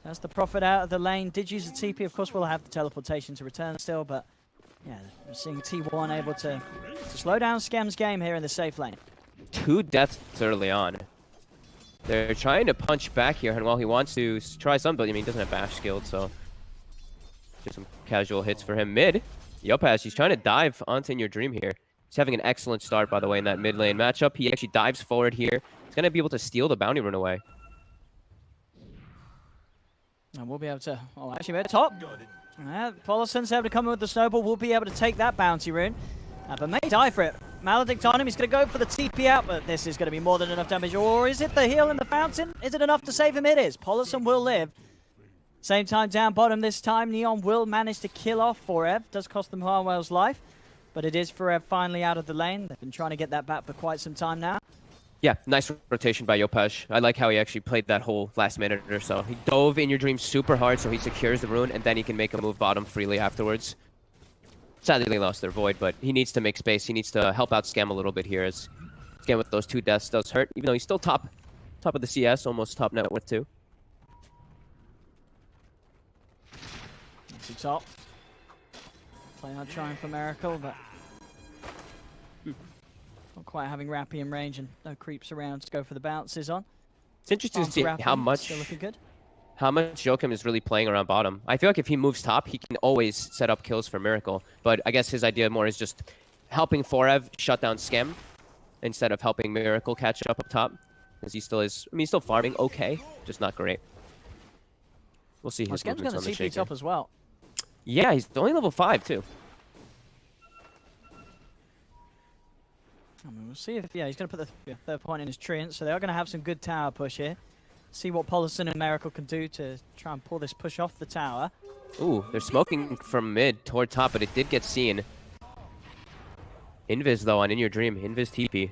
[SPEAKER 1] That's the Prophet out of the lane. Did use the TP. Of course, we'll have the teleportation to return still, but yeah, we're seeing T1 able to slow down Scam's game here in the safe lane.
[SPEAKER 2] 2 deaths early on. They're trying to punch back here, and while he wants to try some, but I mean, he doesn't have bash skilled, so just some casual hits for him. Mid, Yopaz, he's trying to dive onto In Your Dream here. He's having an excellent start, by the way, in that mid lane matchup. He actually dives forward here. He's going to be able to steal the bounty rune away.
[SPEAKER 1] And we'll be able to, actually, we're top. Polisson's able to come in with the snowball. We'll be able to take that bounty rune. But may die for it. Maledict on him. He's going to go for the TP out, but this is going to be more than enough damage. Or is it the heal in the fountain? Is it enough to save him? It is. Polisson will live. Same time down bottom this time. Neon will manage to kill off Forev. Does cost them Harwell's life, but it is Forev finally out of the lane. They've been trying to get that back for quite some time now.
[SPEAKER 2] Yeah, nice rotation by Yopaj. I like how he actually played that whole last minute or so. He dove In Your Dream super hard so he secures the rune, and then he can make a move bottom freely afterwards. Sadly, they lost their Void, but he needs to make space. He needs to help out Scam a little bit here, as Scam with those 2 deaths does hurt, even though he's still top of the CS, almost top net worth too.
[SPEAKER 1] Top. Playing hard trying for Miracle, but not quite having Rappy in range and no creeps around to go for the bounces on.
[SPEAKER 2] It's interesting to see how much
[SPEAKER 1] still looking good.
[SPEAKER 2] How much Joachim is really playing around bottom. I feel like if he moves top, he can always set up kills for Miracle. But I guess his idea more is just helping Forev shut down Scam instead of helping Miracle catch up top. Because he still is, I mean, he's still farming okay, just not great. We'll see his
[SPEAKER 1] Scam's
[SPEAKER 2] movements
[SPEAKER 1] got
[SPEAKER 2] on the
[SPEAKER 1] a TP
[SPEAKER 2] shaker.
[SPEAKER 1] top as well.
[SPEAKER 2] Yeah, he's only level 5 too.
[SPEAKER 1] I mean, we'll see if, he's going to put the 3rd point in his treant, so they are going to have some good tower push here. See what Polisson and Miracle can do to try and pull this push off the tower.
[SPEAKER 2] Ooh, they're smoking from mid toward top, but it did get seen. Invis, though, on In Your Dream. Invis TP.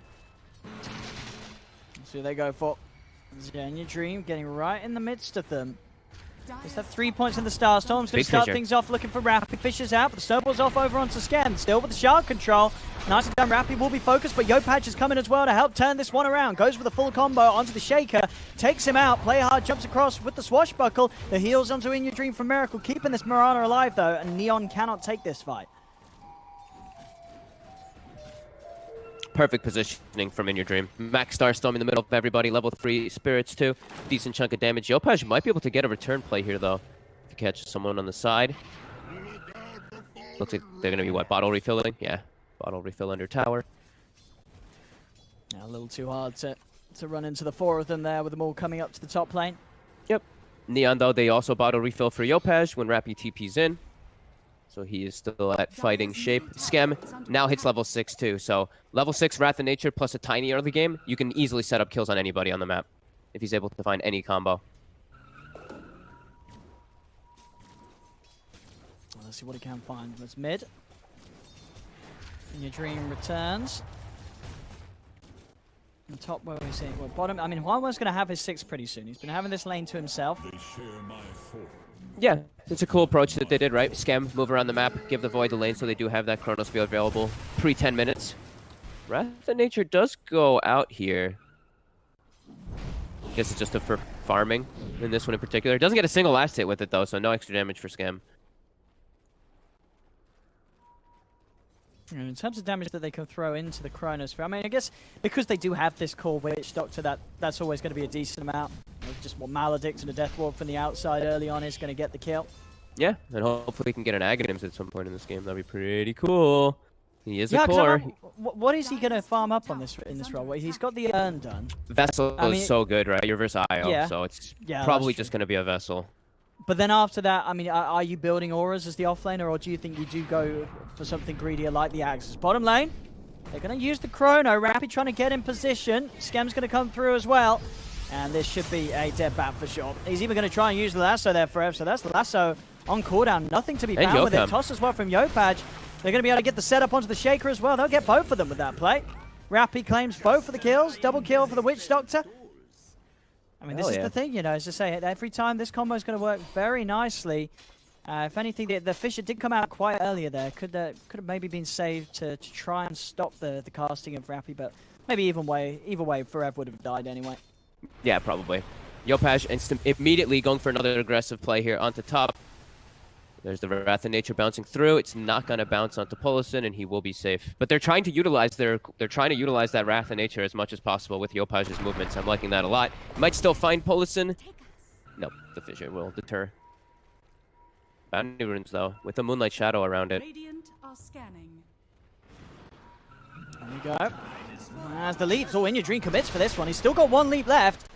[SPEAKER 1] See what they go for. Yeah, In Your Dream getting right in the midst of them. Just have 3 points in the Starstorm's going to start things off looking for Rappy. Fisher's out, but the snowball's off over onto Scam. Still with the shard control. Nicely done, Rappy will be focused, but Yopaj is coming as well to help turn this one around. Goes for the full combo onto the Shaker. Takes him out. Play hard, jumps across with the Swashbuckle. The heals onto In Your Dream from Miracle. Keeping this Mirana alive, though, and Neon cannot take this fight.
[SPEAKER 2] Perfect positioning from In Your Dream. Max Starstorm in the middle of everybody. Level 3 Spirits too. Decent chunk of damage. Yopaj might be able to get a return play here though. To catch someone on the side. Looks like they're going to be, what, bottle refilling? Yeah, bottle refill under tower.
[SPEAKER 1] Yeah, a little too hard to run into the 4 of them there with them all coming up to the top lane.
[SPEAKER 2] Yep. Neon though, they also bottle refill for Yopaj when Rappy TP's in. So he is still at fighting shape. Scam now hits level 6 too. So level 6 Wrath of Nature plus a tiny early game, you can easily set up kills on anybody on the map if he's able to find any combo.
[SPEAKER 1] Let's see what he can find. That's mid. In Your Dream returns. On top where we're seeing, well, bottom, I mean, Huanwen's going to have his 6 pretty soon. He's been having this lane to himself.
[SPEAKER 2] Yeah, it's a cool approach that they did, right? Scam, move around the map, give the Void the lane so they do have that Chronosphere available pre-10 minutes. Wrath of Nature does go out here. I guess it's just for farming in this one in particular. Doesn't get a single last hit with it though, so no extra damage for Scam.
[SPEAKER 1] And in terms of damage that they can throw into the Chronosphere, I mean, I guess because they do have this core Witch Doctor, that's always going to be a decent amount. Just what Maledict and a Death Ward from the outside early on is going to get the kill.
[SPEAKER 2] Yeah, and hopefully we can get an Aghanims at some point in this game. That'd be pretty cool. He is a core.
[SPEAKER 1] What is he going to farm up on this in this role? He's got the Urn done.
[SPEAKER 2] Vessel is so good, right? You're versus IO, so it's probably just going to be a Vessel.
[SPEAKER 1] But then after that, I mean, are you building auras as the offlaner, or do you think you do go for something greedier like the Axes? Bottom lane, they're going to use the Chrono. Rappy trying to get in position. Scem's going to come through as well. And this should be a dead bat for sure. He's even going to try and use the lasso there for Ev, so that's the lasso on cooldown. Nothing to be found with it. Toss as well from Yopaj. They're going to be able to get the setup onto the Shaker as well. They'll get both of them with that play. Rappy claims both of the kills. Double kill for the Witch Doctor. I mean, this is the thing, you know, as I say, every time this combo is going to work very nicely. If anything, the Fisher did come out quite earlier there. Could have maybe been saved to try and stop the casting of Rappy, but maybe either way, Forever would have died anyway.
[SPEAKER 2] Yeah, probably. Yopaj immediately going for another aggressive play here onto top. There's the Wrath of Nature bouncing through. It's not going to bounce onto Polison, and he will be safe. But they're trying to utilize that Wrath of Nature as much as possible with Yopaj's movements. I'm liking that a lot. Might still find Polison. No, the Fissure will deter. Bounty runes though, with the Moonlight Shadow around it.
[SPEAKER 12] Radiant are scanning.
[SPEAKER 1] There we go. As the leaps, In Your Dream commits for this one. He's still got 1 leap left.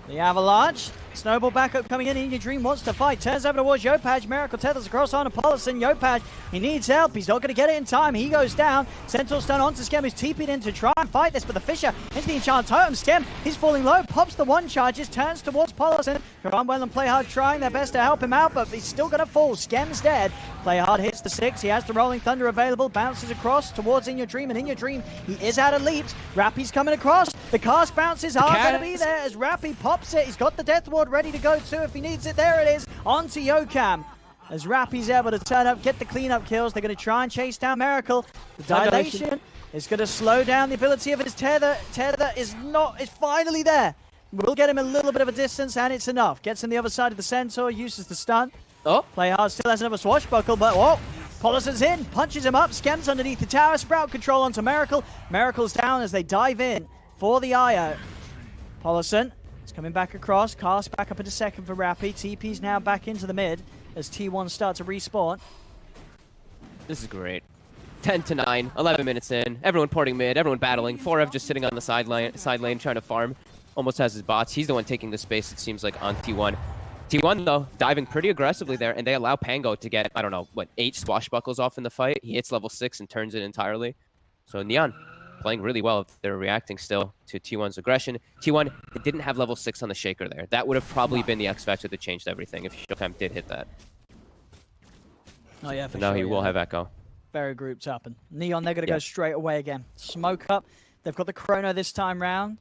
[SPEAKER 1] The Avalanche. Snowball backup coming in Your Dream wants to fight. Turns over towards Yopaj. Miracle tethers across on Polison. Yopaj, he needs help. He's not going to get it in time. He goes down. Centaur stun onto Scem, who's TP'd in to try and fight this. But the Fisher into the Enchant Totem. Scem, he's falling low. Pops the 1 charges. Turns towards Polison. Run well and Play Hard trying their best to help him out. But he's still going to fall. Scem's dead. Play Hard hits the 6. He has the Rolling Thunder available. Bounces across towards Your Dream. And Your Dream, he is out of leaps. Rappy's coming across. The cast bounces are going to be there as Rappy pops it. He's got the Death Ward ready to go too if he needs it. There it is. Onto Yokam. As Rappy's able to turn up, get the cleanup kills. They're going to try and chase down Miracle. The dilation is going to slow down the ability of his tether. Tether is finally there. We'll get him a little bit of a distance, and it's enough. Gets on the other side of the Centaur, uses the stun. Play Hard still has another swashbuckle, but Polison's in, punches him up. Scem's underneath the tower. Sprout control onto Miracle. Miracle's down as they dive in for the IO. Polison is coming back across. Cast back up into second for Rappy. TP's now back into the mid as T1 start to respawn.
[SPEAKER 2] This is great. 10-9, 11 minutes in. Everyone porting mid, everyone battling. Forev just sitting on the side lane trying to farm. Almost has his bots. He's the one taking the space, it seems like, on T1. T1, though, diving pretty aggressively there, and they allow Pango to get, I don't know, 8 swashbuckles off in the fight. He hits level 6 and turns it entirely. So Neon playing really well. They're reacting still to T1's aggression. T1 didn't have level 6 on the Shaker there. That would have probably been the X factor that changed everything if Showtime did hit that.
[SPEAKER 1] Oh yeah,
[SPEAKER 2] for now he will have Echo.
[SPEAKER 1] Very grouped up, and Neon, they're going to go straight away again. Smoke up. They've got the Chrono this time round.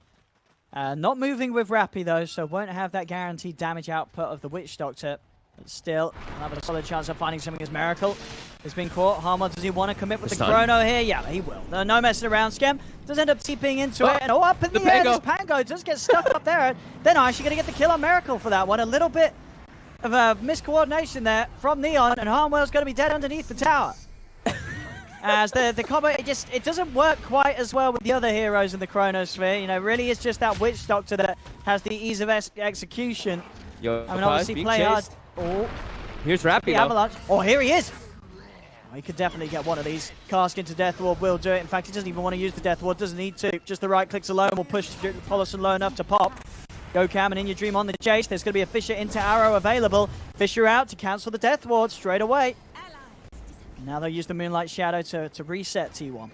[SPEAKER 1] Not moving with Rappy though, so won't have that guaranteed damage output of the Witch Doctor. But still, another solid chance of finding something as Miracle has been caught. Harmon, does he want to commit with the Chrono here? Yeah, he will. No messing around. Scem does end up TPing into it. And up in the air, this Pango does get stuck up there. They're not actually going to get the kill on Miracle for that one. A little bit of a miscoordination there from Neon, and Harmwell's going to be dead underneath the tower. As the combo, it doesn't work quite as well with the other heroes in the Chronosphere. You know, really it's just that Witch Doctor that has the ease of execution. I mean, obviously Play Hard.
[SPEAKER 2] Here's Rappy,
[SPEAKER 1] Avalanche. Here he is. He could definitely get one of these. Cast into Death Ward will do it. In fact, he doesn't even want to use the Death Ward. Doesn't need to. Just the right clicks alone will push Polison low enough to pop. Gokam and In Your Dream on the chase. There's going to be a Fisher into Arrow available. Fisher out to cancel the Death Ward straight away. Now they'll use the Moonlight Shadow to reset T1.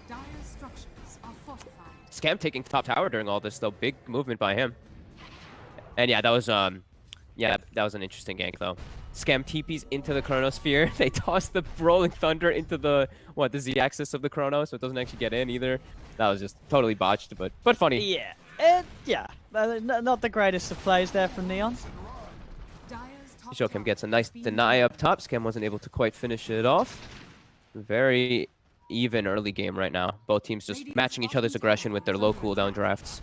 [SPEAKER 2] Scam taking top tower during all this though. Big movement by him. And yeah, that was an interesting gank though. Scam TPs into the Chronosphere. They toss the Rolling Thunder into the Z-axis of the Chrono, so it doesn't actually get in either. That was just totally botched, but funny.
[SPEAKER 1] Yeah. Yeah, not the greatest of plays there from Neon.
[SPEAKER 2] Joakim gets a nice deny up top. Scam wasn't able to quite finish it off. Very even early game right now. Both teams just matching each other's aggression with their low cooldown drafts.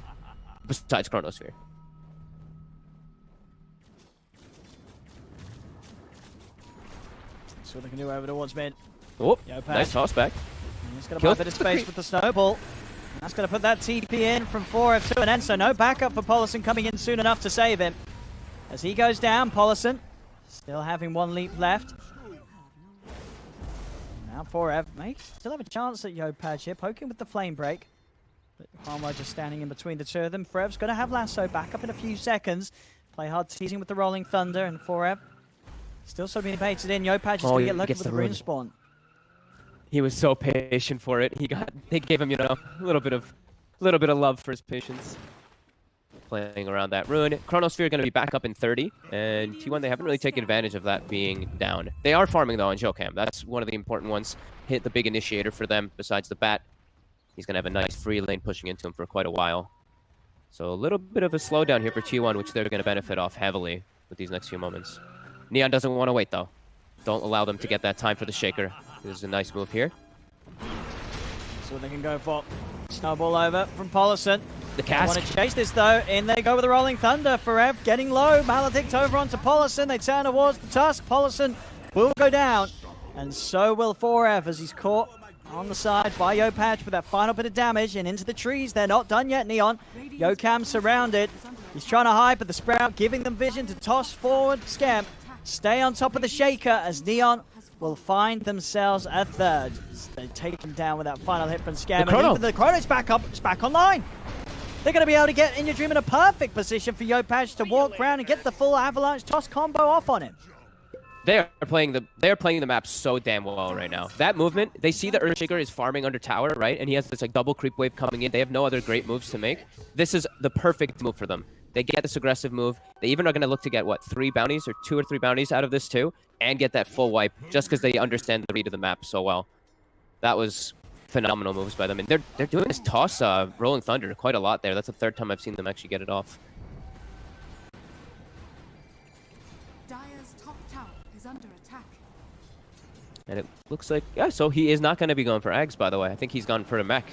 [SPEAKER 2] Besides Chronosphere.
[SPEAKER 1] See what they can do over towards mid.
[SPEAKER 2] Oh, nice toss back.
[SPEAKER 1] He's going to buy a bit of space with the snowball. That's going to put that TP in from 4F to an end, so no backup for Polison coming in soon enough to save him. As he goes down, Polison still having one leap left. Now 4F may still have a chance at Yopaj here, poking with the flame break. But Palmer just standing in between the two of them. 4F's going to have Lasso back up in a few seconds. Play hard teasing with the Rolling Thunder, and 4F still sort of being baited in. Yopaj is going to get lucky with the rune spawn.
[SPEAKER 2] He was so patient for it. They gave him, a little bit of love for his patience. Playing around that rune. Chronosphere going to be back up in 30, and T1 they haven't really taken advantage of that being down. They are farming though on Joakim. That's one of the important ones. Hit the big initiator for them besides the bat. He's going to have a nice free lane pushing into him for quite a while. So a little bit of a slowdown here for T1, which they're going to benefit off heavily with these next few moments. Neon doesn't want to wait though. Don't allow them to get that time for the shaker. This is a nice move here.
[SPEAKER 1] So they can go for snowball over from Polison.
[SPEAKER 2] The cast.
[SPEAKER 1] Want to chase this though. In they go with the Rolling Thunder. 4F getting low. Maledict over onto Polison. They turn towards the tusk. Polison will go down. And so will 4F as he's caught on the side by Yopaj with that final bit of damage. And into the trees. They're not done yet, Neon. Yokam surrounded. He's trying to hide, but the Sprout giving them vision to toss forward. Scam. Stay on top of the shaker as Neon will find themselves a third. They take him down with that final hit from Scam.
[SPEAKER 2] The Chrono.
[SPEAKER 1] And even the Chrono's back up. It's back online. They're going to be able to get In Your Dream in a perfect position for Yopaj to walk around and get the full avalanche toss combo off on him.
[SPEAKER 2] They are playing the map so damn well right now. That movement, they see the Earthshaker is farming under tower, right? And he has this like double creep wave coming in. They have no other great moves to make. This is the perfect move for them. They get this aggressive move. They even are going to look to get, what, 3 bounties or 2 or 3 bounties out of this too, and get that full wipe just because they understand the read of the map so well. That was phenomenal moves by them. And they're doing this toss Rolling Thunder quite a lot there. That's the 3rd time I've seen them actually get it off.
[SPEAKER 12] Dire's top tower is under attack.
[SPEAKER 2] And it looks like, yeah, so he is not going to be going for Eggs, by the way. I think he's gone for a mech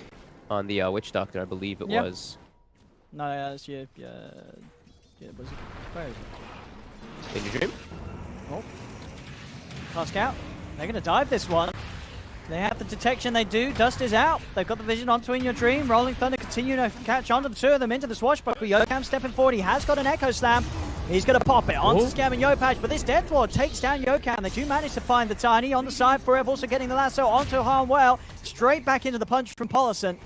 [SPEAKER 2] on the Witch Doctor, I believe it was.
[SPEAKER 1] No, that's was it? Where is it?
[SPEAKER 2] In Your Dream?
[SPEAKER 1] Oh. Task out. They're going to dive this one. They have the detection, they do. Dust is out. They've got the vision onto In Your Dream. Rolling Thunder continue to catch on to the 2 of them into the swashbuckler. Yokam stepping forward. He has got an Echo Slam. He's going to pop it onto Scam and Yopaj, but this Death Ward takes down Yokam. They do manage to find the Tiny on the side. 4F also getting the lasso onto Harnwell. Straight back into the punch from Polison.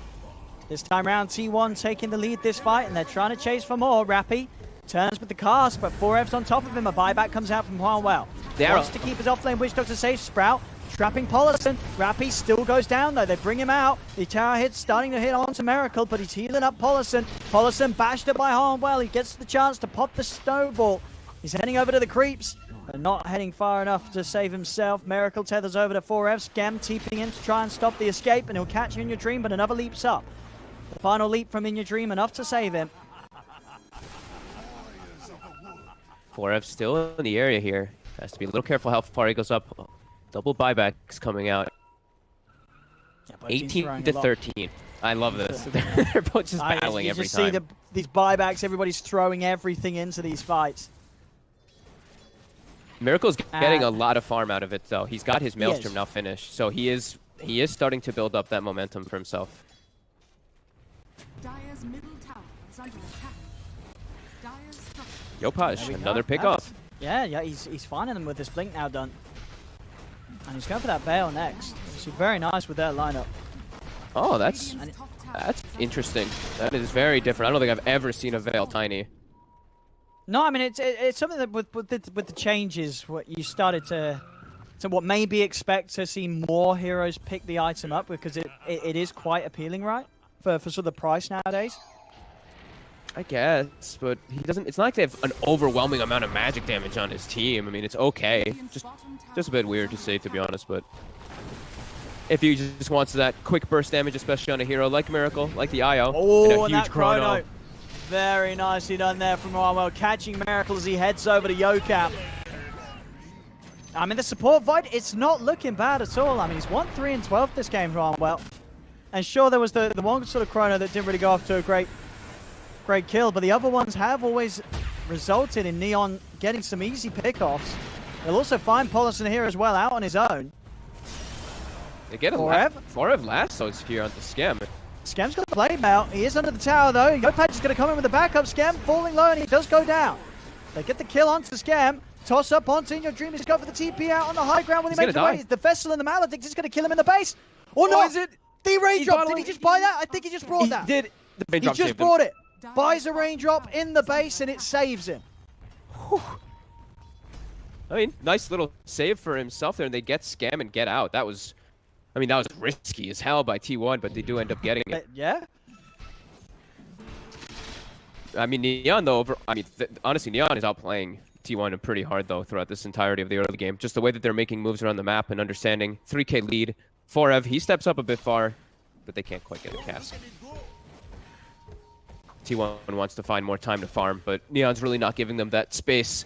[SPEAKER 1] This time around, T1 taking the lead this fight, and they're trying to chase for more. Rappy turns with the cast, but 4F's on top of him. A buyback comes out from Harnwell. Wants to keep his offlane Witch Doctor safe. Sprout trapping Polison. Rappy still goes down though. They bring him out. The tower hit's starting to hit onto Miracle, but he's healing up Polison. Polison bashed it by Harnwell. He gets the chance to pop the snowball. He's heading over to the creeps, but not heading far enough to save himself. Miracle tethers over to 4F. Scam TPing in to try and stop the escape, and he'll catch In Your Dream, but another leap's up. The final leap from In Your Dream, enough to save him.
[SPEAKER 2] 4F still in the area here. Has to be a little careful how far he goes up. Double buybacks coming out.
[SPEAKER 1] Yeah,
[SPEAKER 2] 18 to 13. I love this. They're both just battling every time.
[SPEAKER 1] You just see these buybacks, everybody's throwing everything into these fights.
[SPEAKER 2] Miracle's getting a lot of farm out of it, though. He's got his Maelstrom now finished, so he is starting to build up that momentum for himself.
[SPEAKER 12] Dire's middle tower is under attack. Dire's structure.
[SPEAKER 2] Yopaj, another pick off.
[SPEAKER 1] Yeah, he's finding them with this blink now done. And he's going for that Veil next. She's very nice with that lineup.
[SPEAKER 2] Oh, that's interesting. That is very different. I don't think I've ever seen a Veil tiny.
[SPEAKER 1] No, I mean it's something that with the changes, what you started to what maybe expect to see more heroes pick the item up, because it is quite appealing, right? For sort of the price nowadays.
[SPEAKER 2] I guess, but he doesn't. It's not like they have an overwhelming amount of magic damage on his team. I mean, it's okay. Just a bit weird to say, to be honest. But if he just wants that quick burst damage, especially on a hero like Miracle, like the IO, and a huge chrono.
[SPEAKER 1] Very nicely done there from Arwell, catching Miracle as he heads over to Yocam. I mean, the support fight, it's not looking bad at all. I mean, he's 1-3 and 12 this game for Arwell. And sure, there was the one sort of chrono that didn't really go off to a great kill, but the other ones have always resulted in Neon getting some easy pickoffs. They'll also find Paulison here as well, out on his own.
[SPEAKER 2] They get a Forev lassos here on the Schem.
[SPEAKER 1] Skem's got the blade mail. He is under the tower though. Yopaj is going to come in with the backup. Skem falling low and he does go down. They get the kill onto Skem. Toss up onto In Your Dream. He's got for the TP out on the high ground when he makes the way. The Vessel and the Maledict is going to kill him in the base. Or not.
[SPEAKER 2] Is it?
[SPEAKER 1] The raindrop. Did he just buy that? I think he just brought that.
[SPEAKER 2] He did. The
[SPEAKER 1] he just brought it. Buys a raindrop in the base and it saves him.
[SPEAKER 2] Whew. I mean, nice little save for himself there, and they get Scam and get out. That was, I mean, that was risky as hell by T1, but they do end up getting it.
[SPEAKER 1] Yeah.
[SPEAKER 2] I mean, Neon though, honestly, Neon is outplaying T1 pretty hard though throughout this entirety of the early game. Just the way that they're making moves around the map and understanding. 3K lead. Forev, he steps up a bit far, but they can't quite get a cast. T1 wants to find more time to farm, but Neon's really not giving them that space.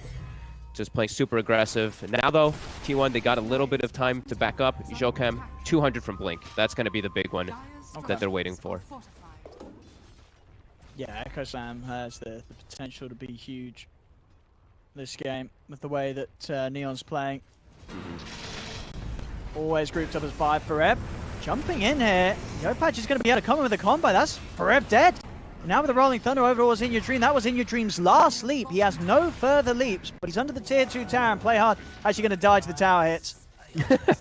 [SPEAKER 2] Just playing super aggressive. And now though, T1, they got a little bit of time to back up. Jocam, 200 from Blink. That's going to be the big one that they're waiting for.
[SPEAKER 1] Yeah, Echo Slam has the potential to be huge this game with the way that Neon's playing. Always grouped up as 5 for Ev. Jumping in here. Yopaj is going to be able to come in with a combo. That's Forev dead. And now with the Rolling Thunder over towards In Your Dream. That was In Your Dream's last leap. He has no further leaps, but he's under the tier 2 tower and Play Hard actually going to die to the tower hits.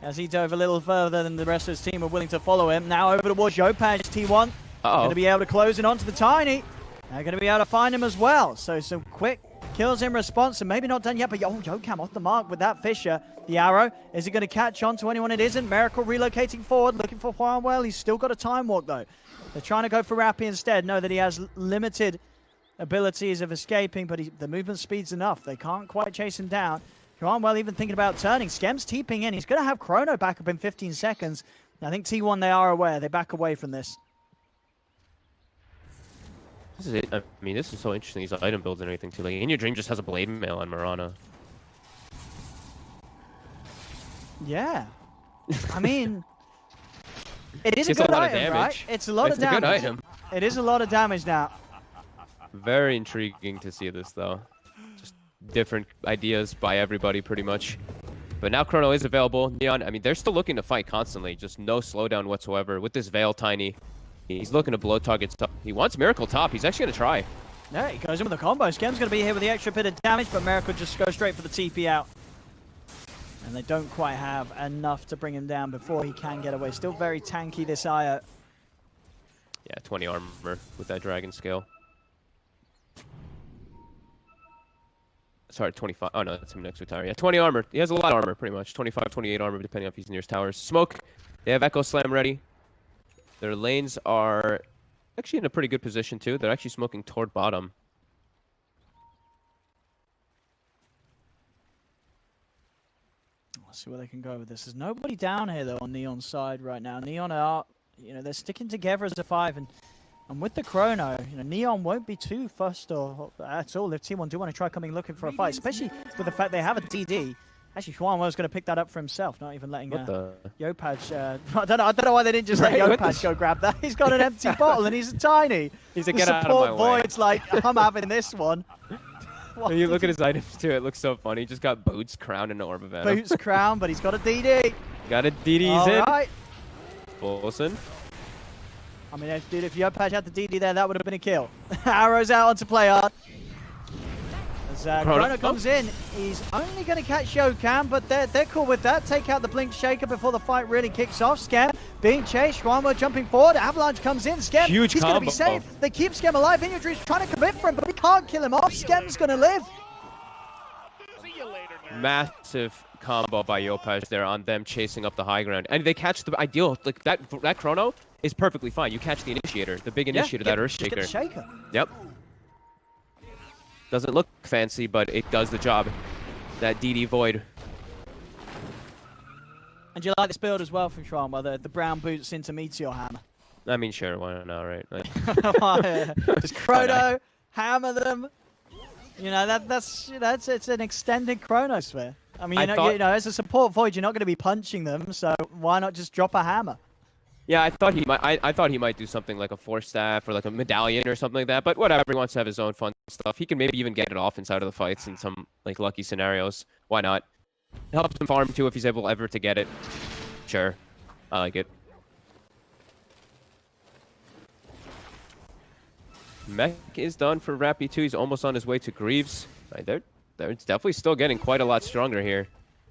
[SPEAKER 1] As he dove a little further than the rest of his team were willing to follow him. Now over towards Yopaj, T1. Going to be able to close it onto the Tiny. They're going to be able to find him as well. So some quick kills in response, and maybe not done yet, but Yocam off the mark with that Fisher. The arrow, is it going to catch on to anyone? It isn't. Miracle relocating forward, looking for Huanwell. He's still got a time walk though. They're trying to go for Rappy instead. Know that he has limited abilities of escaping, but the movement speed's enough. They can't quite chase him down. Huanwell even thinking about turning. Skem's teeping in. He's going to have Chrono back up in 15 seconds. I think T1, they are aware. They back away from this.
[SPEAKER 2] This is it. I mean, this is so interesting, these item builds and everything too. Like, In Your Dream just has a blade mail on Mirana.
[SPEAKER 1] Yeah. I mean, it is a good item, right? It's a lot of damage.
[SPEAKER 2] It's a good item.
[SPEAKER 1] It is a lot of damage now.
[SPEAKER 2] Very intriguing to see this, though. Just different ideas by everybody, pretty much. But now Chrono is available. Neon, I mean, they're still looking to fight constantly. Just no slowdown whatsoever. With this Veil Tiny, he's looking to blow targets top. He wants Miracle top. He's actually going to try.
[SPEAKER 1] Yeah, he goes in with a combo. Skem's going to be here with the extra bit of damage, but Miracle just goes straight for the TP out. And they don't quite have enough to bring him down before he can get away. Still very tanky, this IO.
[SPEAKER 2] Yeah, 20 armor with that Dragon Scale. Sorry, 25. Oh, no, that's him next to tower. Yeah, 20 armor. He has a lot of armor, pretty much. 25, 28 armor, depending on if he's nearest towers. Smoke. They have Echo Slam ready. Their lanes are actually in a pretty good position, too. They're actually smoking toward bottom.
[SPEAKER 1] Let's see where they can go with this. There's nobody down here, though, on Neon's side right now. Neon are, they're sticking together as a 5, and with the Chrono, Neon won't be too fussed or at all if T1 do want to try coming looking for a fight, especially with the fact they have a DD. Actually, Huanwell's going to pick that up for himself, not even letting Yopaj. I don't know why they didn't just let Yopaj go grab that. He's got an empty bottle and he's tiny.
[SPEAKER 2] He's a get out of my way.
[SPEAKER 1] Void's like, I'm having this one.
[SPEAKER 2] When you look at his items too, it looks so funny. He just got Boots, Crown, and an Orb of Venom.
[SPEAKER 1] Boots, Crown, but he's got a DD.
[SPEAKER 2] Got a DD, he's in.
[SPEAKER 1] Right.
[SPEAKER 2] Wilson.
[SPEAKER 1] I mean, dude, if Yopaj had the DD there, that would have been a kill. Arrows out onto Play Hard. As Chrono comes in, he's only going to catch Yocam, but they're cool with that. Take out the Blink Shaker before the fight really kicks off. Scam being chased. Schwanmo jumping forward. Avalanche comes in. Scam, he's going to be saved. They keep Scam alive. In Your Dream's trying to commit for him, but he can't kill him off. Scam's going to live.
[SPEAKER 2] Massive combo by Yopaj there on them chasing up the high ground. And they catch the ideal. Like that Chrono is perfectly fine. You catch the Initiator, the big Initiator, that Earthshaker. Yep. Doesn't look fancy, but it does the job. That DD Void.
[SPEAKER 1] And you like this build as well from Schwanwell, the brown boots into Meteor Hammer.
[SPEAKER 2] I mean, sure, why not, right?
[SPEAKER 1] Just Chrono, hammer them. You know, it's an extended chronosphere. I mean, you know, as a support void, you're not going to be punching them, so why not just drop a hammer?
[SPEAKER 2] Yeah, I thought he might. I thought he might do something like a force staff or like a medallion or something like that. But whatever, he wants to have his own fun stuff. He can maybe even get it off inside of the fights in some like lucky scenarios. Why not? It helps him farm too if he's able ever to get it. Sure, I like it. Mech is done for Rappy too. He's almost on his way to Greaves. Right, they're definitely still getting quite a lot stronger here.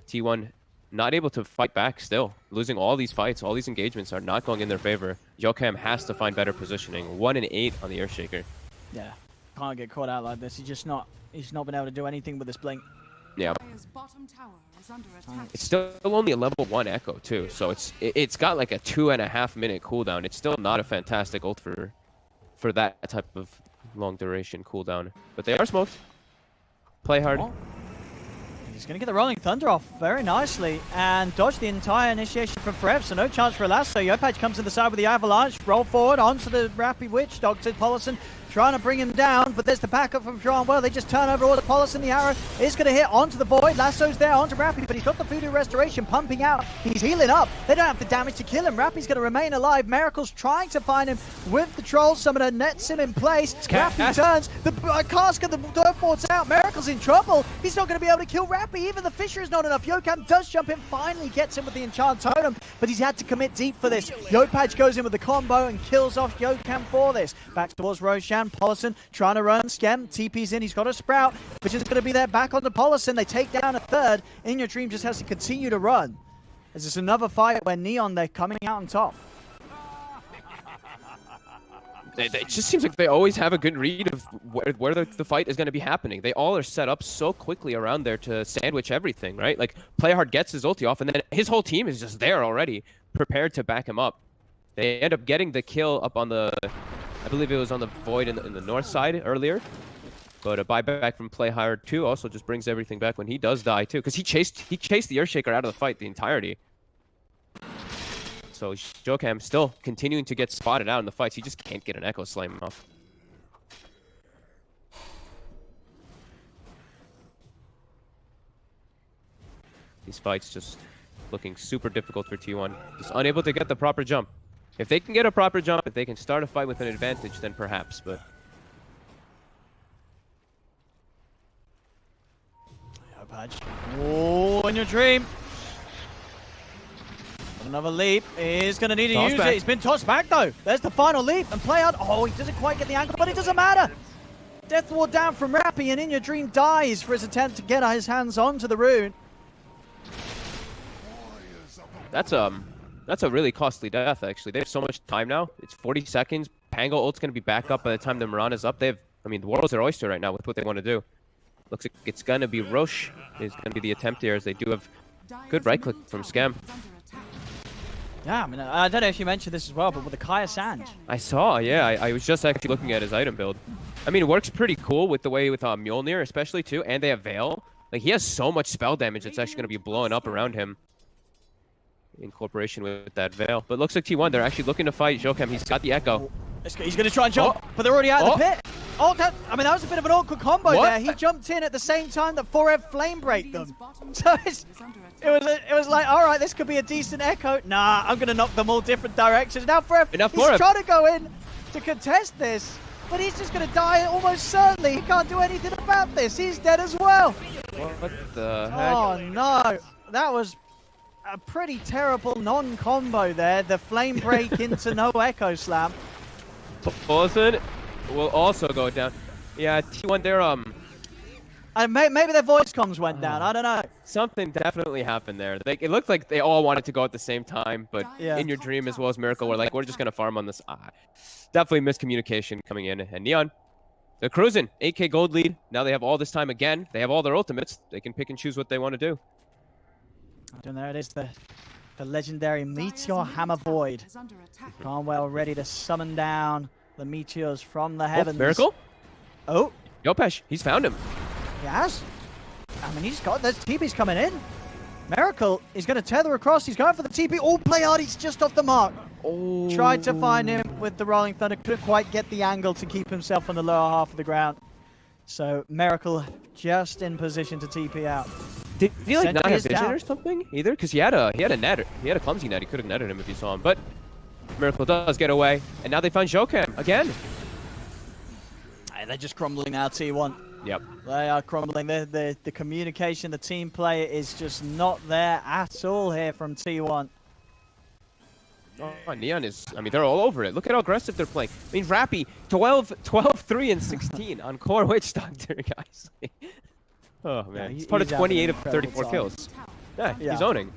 [SPEAKER 2] T1 not able to fight back still. Losing all these fights, all these engagements are not going in their favor. Yokam has to find better positioning. 1 and 8 on the Earthshaker.
[SPEAKER 1] Yeah, can't get caught out like this. He's not been able to do anything with this blink.
[SPEAKER 2] Yeah.
[SPEAKER 12] Bottom tower is under attack.
[SPEAKER 2] It's still only a level 1 Echo too, so it's got like a 2.5 minute cooldown. It's still not a fantastic ult for that type of long duration cooldown. But they are smoked. Play hard.
[SPEAKER 1] Oh. He's going to get the Rolling Thunder off very nicely and dodge the entire initiation from Forever, so no chance for a lasso. Yopaj comes to the side with the Avalanche, roll forward onto the Rappy Witch. Dr. Polisson trying to bring him down, but there's the backup from John. Well, they just turn over all the Polisson. The arrow is going to hit onto the Void. Lasso's there onto Rappy, but he's got the Voodoo Restoration pumping out. He's healing up. They don't have the damage to kill him. Rappy's going to remain alive. Miracle's trying to find him with the Troll Summoner. Nets him in place. Rappy turns. The cask of the Dirtboard's out. Miracle's in trouble. He's not going to be able to kill Rappy. Even the Fisher is not enough. Yokam does jump in, finally gets him with the Enchant Totem, but he's had to commit deep for this. Yopaj goes in with the combo and kills off Yokam for this. Back towards Roshan. Polisson trying to run. Skem TP's in. He's got a Sprout, which is going to be there back on the Polisson. They take down a third. In Your Dream just has to continue to run. This is another fight where Neon, they're coming out on top.
[SPEAKER 2] It just seems like they always have a good read of where the fight is going to be happening. They all are set up so quickly around there to sandwich everything, right? Like, Playhard gets his ulti off, and then his whole team is just there already, prepared to back him up. They end up getting the kill up on the, I believe it was on the Void in the north side earlier. But a buyback from Playhard too also just brings everything back when he does die too, because he chased the Earthshaker out of the fight the entirety. So Jokam still continuing to get spotted out in the fights. He just can't get an Echo Slam off. These fights just looking super difficult for T1. Just unable to get the proper jump. If they can get a proper jump, if they can start a fight with an advantage, then perhaps, but...
[SPEAKER 1] Oh, In Your Dream. Another leap. He's going to need to use it. He's been tossed back, though. There's the final leap. And Playhard, oh, he doesn't quite get the angle, but it doesn't matter. Death Ward down from Rappy, and In Your Dream dies for his attempt to get his hands onto the rune.
[SPEAKER 2] That's a really costly death, actually. They have so much time now. It's 40 seconds. Pango ult's going to be back up by the time the Mirana's up. They have, I mean, the world's their oyster right now with what they want to do. Looks like it's going to be Roche is going to be the attempt here, as they do have good right click from Scam.
[SPEAKER 1] Yeah, I mean, I don't know if you mentioned this as well, but with the Kaya Sand.
[SPEAKER 2] I saw, yeah. I was just actually looking at his item build. I mean, it works pretty cool with the way with Mjolnir, especially, too, and they have Veil. Like, he has so much spell damage that's actually going to be blowing up around him in cooperation with that Veil. But looks like T1, they're actually looking to fight Jokam. He's got the Echo.
[SPEAKER 1] He's going to try and jump, but they're already out of the pit. Oh, that was a bit of an awkward combo there. He jumped in at the same time that Forev flame break them. So it was like, all right, this could be a decent Echo. Nah, I'm going to knock them all different directions. Now Forev, he's trying to go in to contest this, but he's just going to die almost certainly. He can't do anything about this. He's dead as well.
[SPEAKER 2] What the heck?
[SPEAKER 1] Oh, no. That was a pretty terrible non-combo there. The flame break into no Echo Slam.
[SPEAKER 2] Polisson will also go down. Yeah, T1, they're
[SPEAKER 1] maybe their voice comms went down. I don't know.
[SPEAKER 2] Something definitely happened there. It looked like they all wanted to go at the same time, but In Your Dream as well as Miracle were like, we're just gonna farm on this. Definitely miscommunication coming in. And Neon, they're cruising. 8k gold lead. Now they have all this time again. They have all their ultimates. They can pick and choose what they want to do.
[SPEAKER 1] And there it is, the legendary Meteor Hammer Void. Carnwell ready to summon down the meteors from the heavens.
[SPEAKER 2] Miracle?
[SPEAKER 1] Oh.
[SPEAKER 2] Yopesh, he's found him.
[SPEAKER 1] He has. I mean, there's TP's coming in. Miracle is going to tether across. He's going for the TP. Oh, Playhard, he's just off the mark.
[SPEAKER 2] Oh.
[SPEAKER 1] Tried to find him with the Rolling Thunder, couldn't quite get the angle to keep himself on the lower half of the ground. So Miracle just in position to TP out.
[SPEAKER 2] Did he like not
[SPEAKER 1] Sentry
[SPEAKER 2] have
[SPEAKER 1] is
[SPEAKER 2] vision
[SPEAKER 1] down.
[SPEAKER 2] or something either? Because he had a net, he had a clumsy net. He could have netted him if you saw him. But Miracle does get away, and now they find Jokem again.
[SPEAKER 1] Hey, they're just crumbling now, T1.
[SPEAKER 2] Yep.
[SPEAKER 1] They are crumbling. The communication, the team play is just not there at all here from T1.
[SPEAKER 2] Oh, Neon is, I mean, they're all over it. Look at how aggressive they're playing. I mean, Rappy, 12, 3, and 16 on Core Witch Doctor, guys. Oh, man.
[SPEAKER 1] Yeah,
[SPEAKER 2] he's part of
[SPEAKER 1] he's
[SPEAKER 2] 28 of
[SPEAKER 1] having an
[SPEAKER 2] 34
[SPEAKER 1] incredible
[SPEAKER 2] kills. Yeah, he's owning.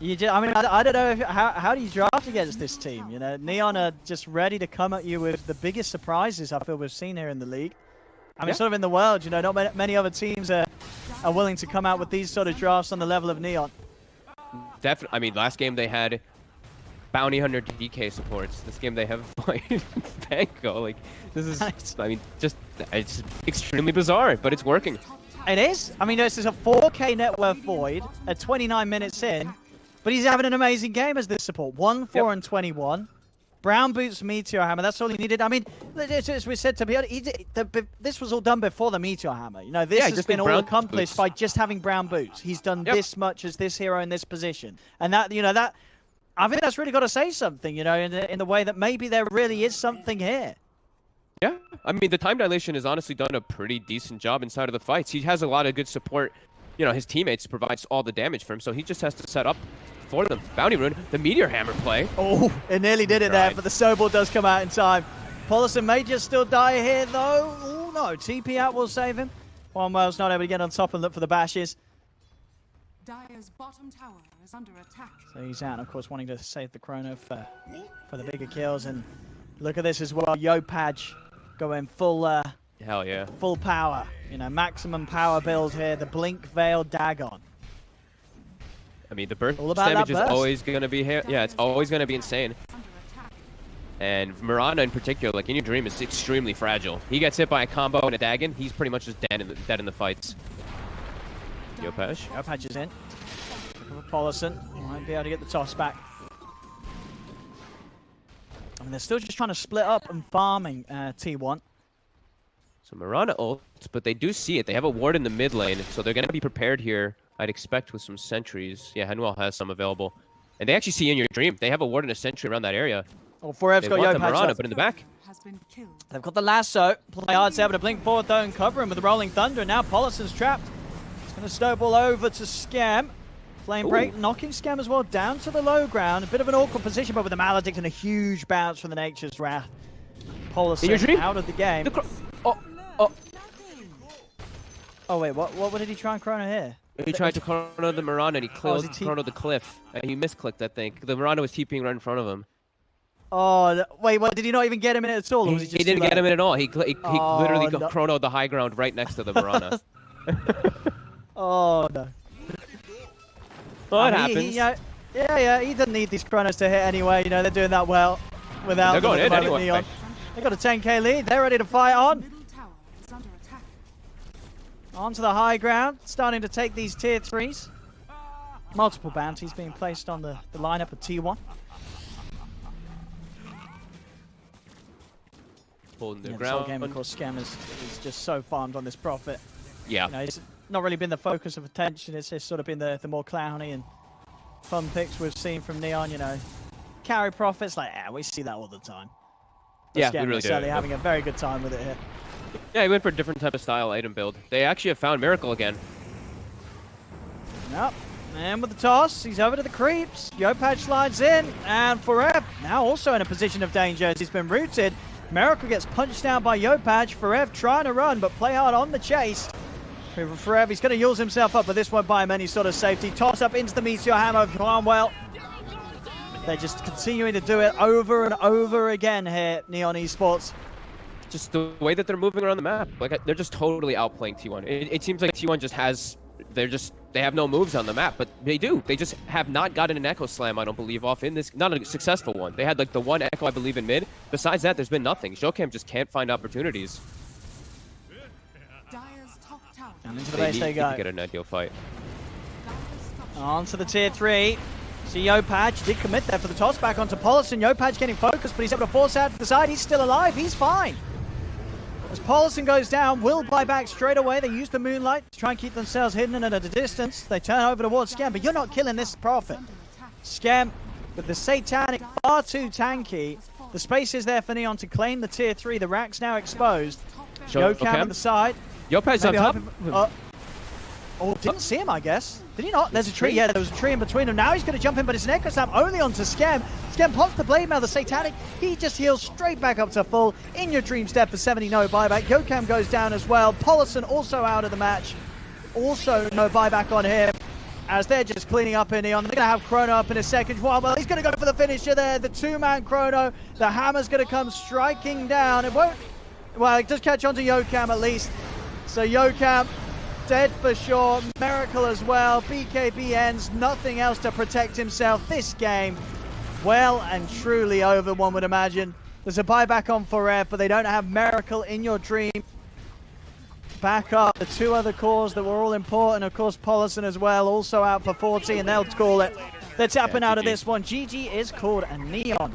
[SPEAKER 1] I mean, I don't know how do you draft against this team? You know, Neon are just ready to come at you with the biggest surprises I feel we've seen here in the league. I mean, sort of in the world, you know, not many other teams are willing to come out with these sort of drafts on the level of Neon.
[SPEAKER 2] Definitely. I mean, last game they had Bounty Hunter DK supports. This game they have Banco. Like, this is, I mean, just, it's extremely bizarre, but it's working.
[SPEAKER 1] It is. I mean, this is a 4K net worth Void at 29 minutes in, but he's having an amazing game as this support. 1, 4, and 21. Brown Boots, Meteor Hammer, that's all he needed. I mean, as we said, to be honest, this was all done before the Meteor Hammer. You know, this has been all accomplished by just having Brown Boots. He's done this much as this hero in this position. And that, you know, that, I think that's really got to say something, you know, in the way that maybe there really is something here.
[SPEAKER 2] Yeah, I mean, the time dilation has honestly done a pretty decent job inside of the fights. He has a lot of good support. You know, his teammates provides all the damage for him, so he just has to set up for them. Bounty Rune, the Meteor Hammer play.
[SPEAKER 1] Oh, it nearly did it there, but the Snowball does come out in time. Paulison may just still die here, though. Oh, no. TP out will save him. Wanwell's not able to get on top and look for the bashes.
[SPEAKER 12] Dire's bottom tower is under attack.
[SPEAKER 1] So he's out, and of course, wanting to save the Chrono for the bigger kills. And look at this as well. Yopaj going full...
[SPEAKER 2] Hell yeah.
[SPEAKER 1] Full power. You know, maximum power build here. The Blink Veil Dagon.
[SPEAKER 2] I mean, the burst
[SPEAKER 1] All about
[SPEAKER 2] damage
[SPEAKER 1] that
[SPEAKER 2] is
[SPEAKER 1] burst.
[SPEAKER 2] always going to be here. Yeah, it's always going to be insane. And Miranda in particular, like in your dream, is extremely fragile. He gets hit by a combo and a Dagon, he's pretty much just dead in the fights. Yopaj.
[SPEAKER 1] Yopaj is in. Looking for Paulison. Might be able to get the toss back. I mean, they're still just trying to split up and farming T1.
[SPEAKER 2] So Miranda ults, but they do see it. They have a ward in the mid lane, so they're going to be prepared here, I'd expect, with some sentries. Yeah, Henwell has some available. And they actually see in your dream. They have a ward and a sentry around that area.
[SPEAKER 1] Oh, Forev's got
[SPEAKER 2] Yopaj.
[SPEAKER 1] Yopaj.
[SPEAKER 2] But in the back.
[SPEAKER 1] They've got the lasso. Playhard's able to blink forward though and cover him with the Rolling Thunder. And now Paulison's trapped. He's going to snowball over to Scam. Flame Break knocking Scam as well down to the low ground. A bit of an awkward position, but with the Maledict and a huge bounce from the Nature's Wrath. Paulison out of the game. Oh wait, what did he try and chrono here?
[SPEAKER 2] He tried to chrono the Miranda and he chronoed the cliff. And he misclicked, I think. The Miranda was TPing right in front of him.
[SPEAKER 1] Oh, wait, what? Did he not even get him in at all? Or was he
[SPEAKER 2] didn't get him in at all. He literally chronoed the high ground right next to the Miranda.
[SPEAKER 1] Oh, no.
[SPEAKER 2] Well, it happens.
[SPEAKER 1] Yeah, he doesn't need these chronos to hit anyway. You know, they're doing that well without
[SPEAKER 2] they're going in anyway.
[SPEAKER 1] Neon. They got a 10k lead. They're ready to fight on. Onto the high ground, starting to take these tier 3s. Multiple bounties being placed on the lineup of T1.
[SPEAKER 2] Holding the
[SPEAKER 1] This
[SPEAKER 2] ground.
[SPEAKER 1] whole game, of course, Scam is just so farmed on this Prophet.
[SPEAKER 2] Yeah.
[SPEAKER 1] You know, it's not really been the focus of attention. It's just sort of been the more clowny and fun picks we've seen from Neon, you know. Carry Prophets, like, we see that all the time. But
[SPEAKER 2] Yeah,
[SPEAKER 1] Scam
[SPEAKER 2] we really
[SPEAKER 1] is certainly
[SPEAKER 2] do.
[SPEAKER 1] having a very good time with it here.
[SPEAKER 2] Yeah, he went for a different type of style item build. They actually have found Miracle again.
[SPEAKER 1] Yep. And with the toss, he's over to the creeps. Yopaj slides in, and Forev now also in a position of danger as he's been rooted. Miracle gets punched down by Yopaj. Forev trying to run, but play hard on the chase. Forev, he's going to use himself up, but this won't buy him any sort of safety. Toss up into the Meteor Hammer of Cromwell. They're just continuing to do it over and over again here, Neon Esports.
[SPEAKER 2] Just the way that they're moving around the map, like they're just totally outplaying T1. It seems like T1 just has, they have no moves on the map, but they do. They just have not gotten an Echo Slam, I don't believe, off in this, not a successful one. They had like the one Echo, I believe, in mid. Besides that, there's been nothing. Jokem just can't find opportunities.
[SPEAKER 1] And into the base they go.
[SPEAKER 2] To get an ideal fight.
[SPEAKER 1] On to the tier 3. See Yopaj did commit there for the toss back onto Paulison. Yopaj getting focused, but he's able to force out to the side. He's still alive. He's fine. As Paulison goes down, will buy back straight away. They use the moonlight to try and keep themselves hidden and at a distance. They turn over towards Skem, but you're not killing this Prophet. Skem with the Satanic far too tanky. The space is there for Neon to claim the tier 3. The rack's now exposed. Yokam on the side.
[SPEAKER 2] Yopaj on top.
[SPEAKER 1] Oh, didn't see him, I guess. Did he not? There's a tree. Yeah, there was a tree in between them. Now he's going to jump in, but it's an Echo Slam only onto Skem. Skem pops the blade mail, the Satanic. He just heals straight back up to full. In your dream step for 70, no buyback. Yokam goes down as well. Paulison also out of the match. Also no buyback on him. As they're just cleaning up in Neon. They're going to have Chrono up in a second. Well, he's going to go for the finisher there. The two-man Chrono. The hammer's going to come striking down. It won't... Well, it does catch onto Yokam at least. So Yokam dead for sure. Miracle as well. BKB ends. Nothing else to protect himself. This game, well and truly over, one would imagine. There's a buyback on Forever, but they don't have Miracle in your dream. Back up. The two other cores that were all important. Of course, Paulison as well, also out for 40, and they'll call it. They're tapping out of this one. GG is called, and Neon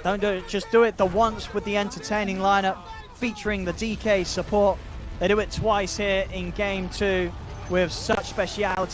[SPEAKER 1] don't do it. Just do it the once with the entertaining lineup featuring the DK support. They do it twice here in game 2 with such speciality.